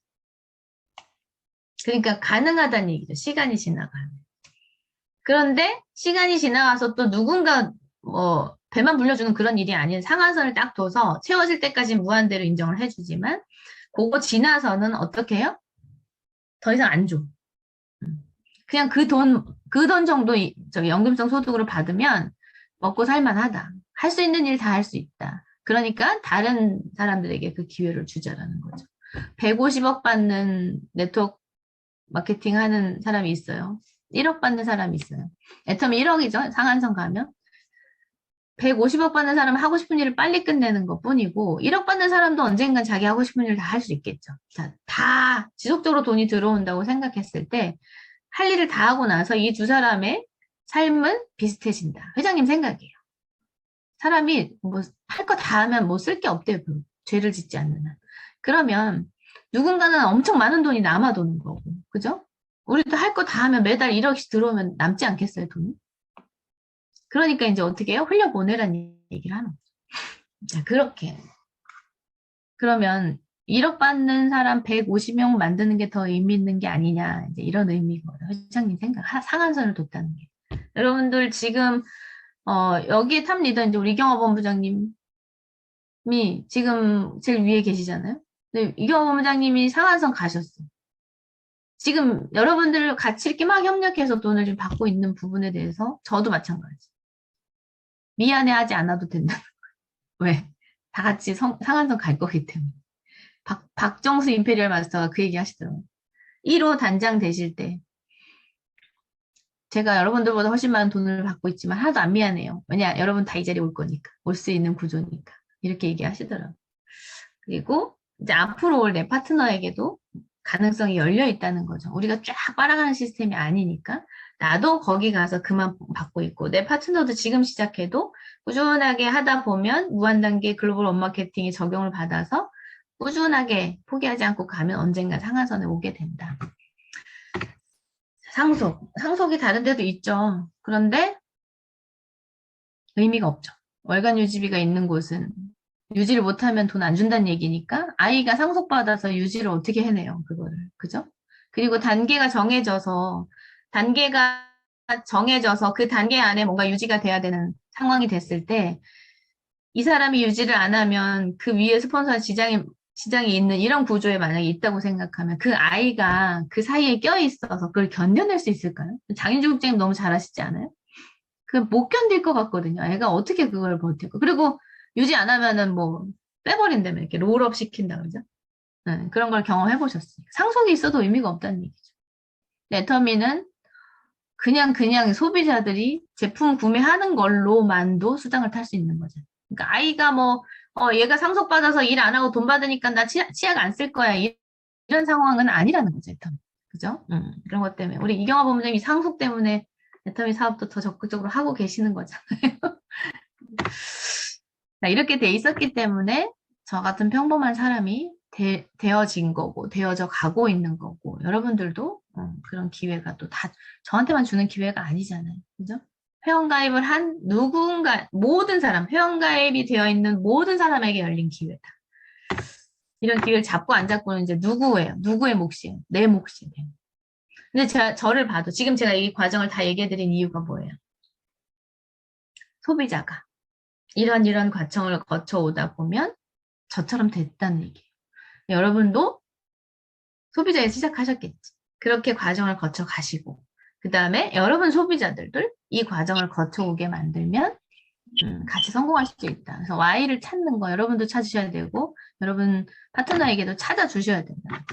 그러니까 가능하다는 얘기죠. 시간이 지나가면. 그런데 시간이 지나가서 또 누군가 뭐 배만 불려주는 그런 일이 아닌 상한선을 딱 둬서 채워질 때까지 무한대로 인정을 해주지만 그거 지나서는 어떻게 해요? 더 이상 안 줘. 그냥 그 돈 정도 연금성 소득으로 받으면 먹고 살만하다. 할 수 있는 일 다 할 수 있다. 그러니까 다른 사람들에게 그 기회를 주자라는 거죠. 150억 받는 네트워크 마케팅 하는 사람이 있어요. 1억 받는 사람이 있어요. 애터미 1억이죠. 상한선 가면. 150억 받는 사람은 하고 싶은 일을 빨리 끝내는 것 뿐이고 1억 받는 사람도 언젠간 자기 하고 싶은 일 다 할 수 있겠죠. 자, 다 지속적으로 돈이 들어온다고 생각했을 때 할 일을 다 하고 나서 이 두 사람의 삶은 비슷해진다. 회장님 생각이에요. 사람이 뭐 할 거 다 하면 뭐 쓸 게 없대요. 죄를 짓지 않는 한. 그러면 누군가는 엄청 많은 돈이 남아 도는 거고. 그죠? 우리도 할 거 다 하면 매달 1억씩 들어오면 남지 않겠어요, 돈이? 그러니까 이제 어떻게 해요? 흘려보내라는 얘기를 하는 거죠. 자, 그렇게. 그러면 1억 받는 사람 150명 만드는 게 더 의미 있는 게 아니냐. 이제 이런 의미거든요. 회장님 생각. 상한선을 뒀다는 게. 여러분들 지금, 여기에 탑 리더 이제 우리 이경화 본부장님이 지금 제일 위에 계시잖아요. 근데 이경화 본부장님이 상한선 가셨어. 지금 여러분들 같이 이렇게 막 협력해서 돈을 좀 받고 있는 부분에 대해서 저도 마찬가지. 미안해하지 않아도 된다는 거예요. 왜? 다 같이 상한선 갈 거기 때문에. 박정수 임페리얼 마스터가 그 얘기 하시더라고요. 1호 단장 되실 때 제가 여러분들보다 훨씬 많은 돈을 받고 있지만 하나도 안 미안해요. 왜냐? 여러분 다 이 자리에 올 거니까. 올 수 있는 구조니까. 이렇게 얘기하시더라고요. 그리고 이제 앞으로 올 내 파트너에게도 가능성이 열려 있다는 거죠. 우리가 쫙 빨아가는 시스템이 아니니까 나도 거기 가서 그만 받고 있고 내 파트너도 지금 시작해도 꾸준하게 하다 보면 무한단계 글로벌 원마케팅에 적용을 받아서 꾸준하게 포기하지 않고 가면 언젠가 상한선에 오게 된다. 상속이 다른 데도 있죠. 그런데 의미가 없죠. 월간 유지비가 있는 곳은 유지를 못하면 돈 안 준다는 얘기니까 아이가 상속받아서 유지를 어떻게 해내요, 그거를. 그죠? 그리고 단계가 정해져서 그 단계 안에 뭔가 유지가 돼야 되는 상황이 됐을 때 이 사람이 유지를 안 하면 그 위에 스폰서나 지장이 있는 이런 구조에 만약에 있다고 생각하면 그 아이가 그 사이에 껴있어서 그걸 견뎌낼 수 있을까요? 장인중국장님 너무 잘하시지 않아요? 그 못 견딜 것 같거든요. 애가 어떻게 그걸 버티고. 그리고 유지 안 하면은 뭐 빼버린다면 이렇게 롤업 시킨다 그러죠? 네, 그런 걸 경험해 보셨으니까. 상속이 있어도 의미가 없다는 얘기죠. 애터미는 그냥 소비자들이 제품 구매하는 걸로만도 수당을 탈 수 있는 거죠. 그러니까 아이가 뭐, 얘가 상속받아서 일 안 하고 돈 받으니까 나 치약 안 쓸 거야. 이런 상황은 아니라는 거죠, 애터미. 그죠? 그런 것 때문에. 우리 이경화 본부장님이 상속 때문에 애터미 사업도 더 적극적으로 하고 계시는 거잖아요. 자, 이렇게 돼 있었기 때문에 저 같은 평범한 사람이 되어진 거고, 되어져 가고 있는 거고, 여러분들도 그런 기회가 또 다 저한테만 주는 기회가 아니잖아요. 그죠? 회원가입을 한 모든 사람, 회원가입이 되어 있는 모든 사람에게 열린 기회다. 이런 기회를 잡고 안 잡고는 이제 누구예요? 누구의 몫이에요? 내 몫이에요. 근데 저를 봐도, 지금 제가 이 과정을 다 얘기해드린 이유가 뭐예요? 소비자가 이런 과정을 거쳐오다 보면 저처럼 됐다는 얘기예요. 여러분도 소비자에 시작하셨겠지. 그렇게 과정을 거쳐 가시고 그 다음에 여러분 소비자들을 이 과정을 거쳐오게 만들면 같이 성공할 수 있다. 그래서 Y를 찾는 거 여러분도 찾으셔야 되고 여러분 파트너에게도 찾아주셔야 된다.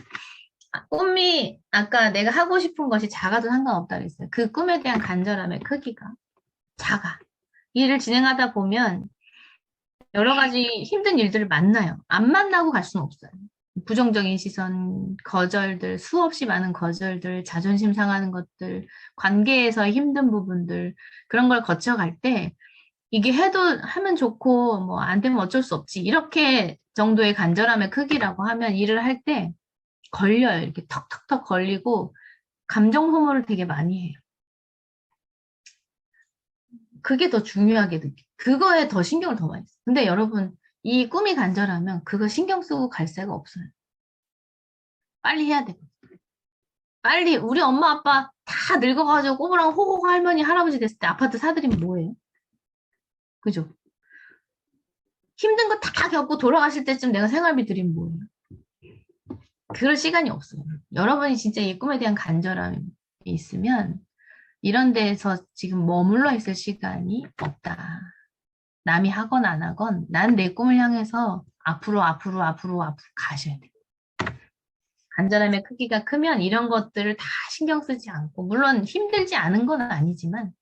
꿈이 아까 내가 하고 싶은 것이 작아도 상관없다 그랬어요. 그 꿈에 대한 간절함의 크기가 작아. 일을 진행하다 보면 여러 가지 힘든 일들을 만나요. 안 만나고 갈 수는 없어요. 부정적인 시선, 거절들, 수없이 많은 거절들, 자존심 상하는 것들, 관계에서 힘든 부분들, 그런 걸 거쳐갈 때 이게 해도 하면 좋고 뭐 안 되면 어쩔 수 없지. 이렇게 정도의 간절함의 크기라고 하면 일을 할 때 걸려요. 이렇게 턱턱턱 걸리고 감정 소모를 되게 많이 해요. 그게 더 중요하게 느껴요. 그거에 더 신경을 더 많이 써요. 근데 여러분, 이 꿈이 간절하면 그거 신경 쓰고 갈 새가 없어요. 빨리 해야 돼. 빨리 우리 엄마 아빠 다 늙어가지고 꼬부랑 호호 할머니 할아버지 됐을 때 아파트 사드리면 뭐예요? 그죠? 힘든 거 다 겪고 돌아가실 때쯤 내가 생활비 드리면 뭐예요? 그럴 시간이 없어요. 여러분이 진짜 이 꿈에 대한 간절함이 있으면 이런 데에서 지금 머물러 있을 시간이 없다. 남이 하건 안 하건 난 내 꿈을 향해서 앞으로 가셔야 돼요. 간절함의 크기가 크면 이런 것들을 다 신경 쓰지 않고 물론 힘들지 않은 건 아니지만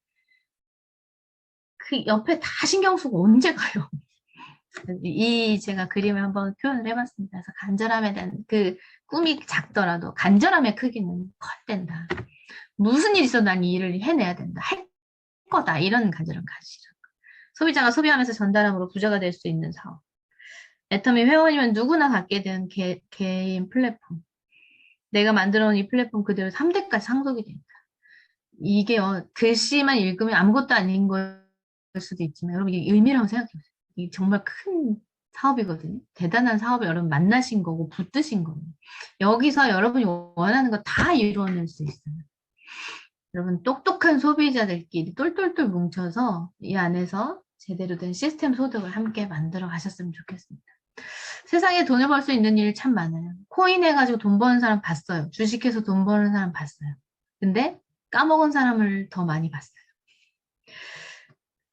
그 옆에 다 신경 쓰고 언제 가요? 이 제가 그림을 한번 표현을 해봤습니다. 그래서 간절함에 대한 그 꿈이 작더라도 간절함의 크기는 컸댄다. 무슨 일 있어도 난 이 일을 해내야 된다. 할 거다. 이런 간절함 가지라. 소비자가 소비하면서 전달함으로 부자가 될 수 있는 사업. 애터미 회원이면 누구나 갖게 된 개인 플랫폼. 내가 만들어 놓은 이 플랫폼 그대로 3대까지 상속이 된다. 이게 글씨만 읽으면 아무것도 아닌 걸 수도 있지만 여러분 이게 의미를 한번 생각해 보세요. 이게 정말 큰 사업이거든요. 대단한 사업을 여러분 만나신 거고 붙드신 거고 여기서 여러분이 원하는 거 다 이루어낼 수 있어요. 여러분 똑똑한 소비자들끼리 똘똘똘 뭉쳐서 이 안에서 제대로 된 시스템 소득을 함께 만들어 가셨으면 좋겠습니다. 세상에 돈을 벌 수 있는 일이 참 많아요. 코인 해가지고 돈 버는 사람 봤어요. 주식해서 돈 버는 사람 봤어요. 근데 까먹은 사람을 더 많이 봤어요.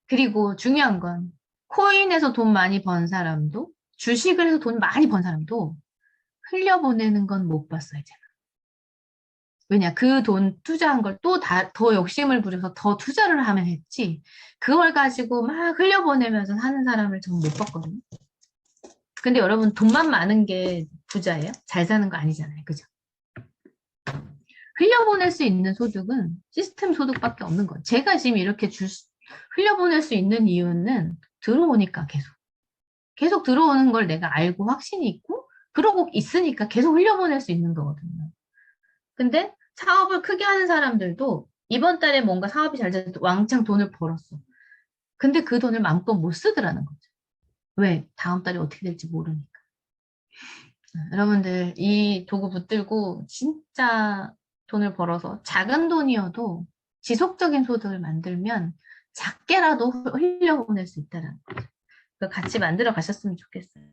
그리고 중요한 건 코인에서 돈 많이 번 사람도 주식을 해서 돈 많이 번 사람도 흘려보내는 건 못 봤어요, 제가. 왜냐, 그 돈 투자한 걸 또 더 욕심을 부려서 더 투자를 하면 했지, 그걸 가지고 막 흘려보내면서 사는 사람을 전 못 봤거든요. 근데 여러분, 돈만 많은 게 부자예요? 잘 사는 거 아니잖아요. 그죠? 흘려보낼 수 있는 소득은 시스템 소득밖에 없는 거예요. 제가 지금 이렇게 흘려보낼 수 있는 이유는 들어오니까 계속 들어오는 걸 내가 알고 확신이 있고 그러고 있으니까 계속 흘려보낼 수 있는 거거든요. 근데 사업을 크게 하는 사람들도 이번 달에 뭔가 사업이 잘 돼서 왕창 돈을 벌었어. 근데 그 돈을 마음껏 못 쓰더라는 거죠. 왜? 다음 달에 어떻게 될지 모르니까. 여러분들 이 도구 붙들고 진짜 돈을 벌어서 작은 돈이어도 지속적인 소득을 만들면 작게라도 흘려보낼 수 있다는 거죠. 그걸 같이 만들어 가셨으면 좋겠어요.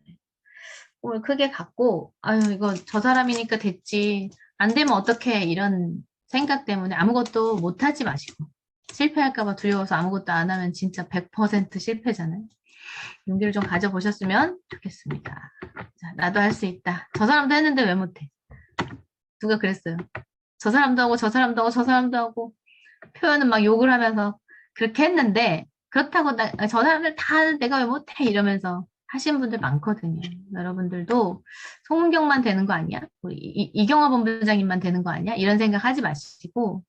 꿈을 크게 갖고 아유 이거 저 사람이니까 됐지 안 되면 어떡해 이런 생각 때문에 아무것도 못하지 마시고 실패할까 봐 두려워서 아무것도 안 하면 진짜 100% 실패잖아요. 용기를 좀 가져보셨으면 좋겠습니다. 자, 나도 할 수 있다. 저 사람도 했는데 왜 못해? 누가 그랬어요? 저 사람도 하고 저 사람도 하고 저 사람도 하고 표현은 막 욕을 하면서 그렇게 했는데 그렇다고 저 사람들 다 내가 왜 못해 이러면서 하신 분들 많거든요. 여러분들도 송은경만 되는 거 아니야? 이경화 본부장님만 되는 거 아니야? 이런 생각 하지 마시고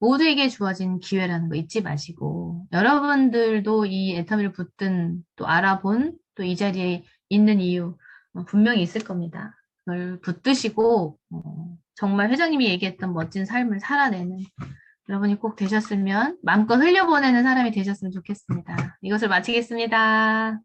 모두에게 주어진 기회라는 거 잊지 마시고 여러분들도 이 애터미를 붙든 또 알아본 또 이 자리에 있는 이유 분명히 있을 겁니다. 그걸 붙드시고 정말 회장님이 얘기했던 멋진 삶을 살아내는 여러분이 꼭 되셨으면 마음껏 흘려보내는 사람이 되셨으면 좋겠습니다. 이것을 마치겠습니다.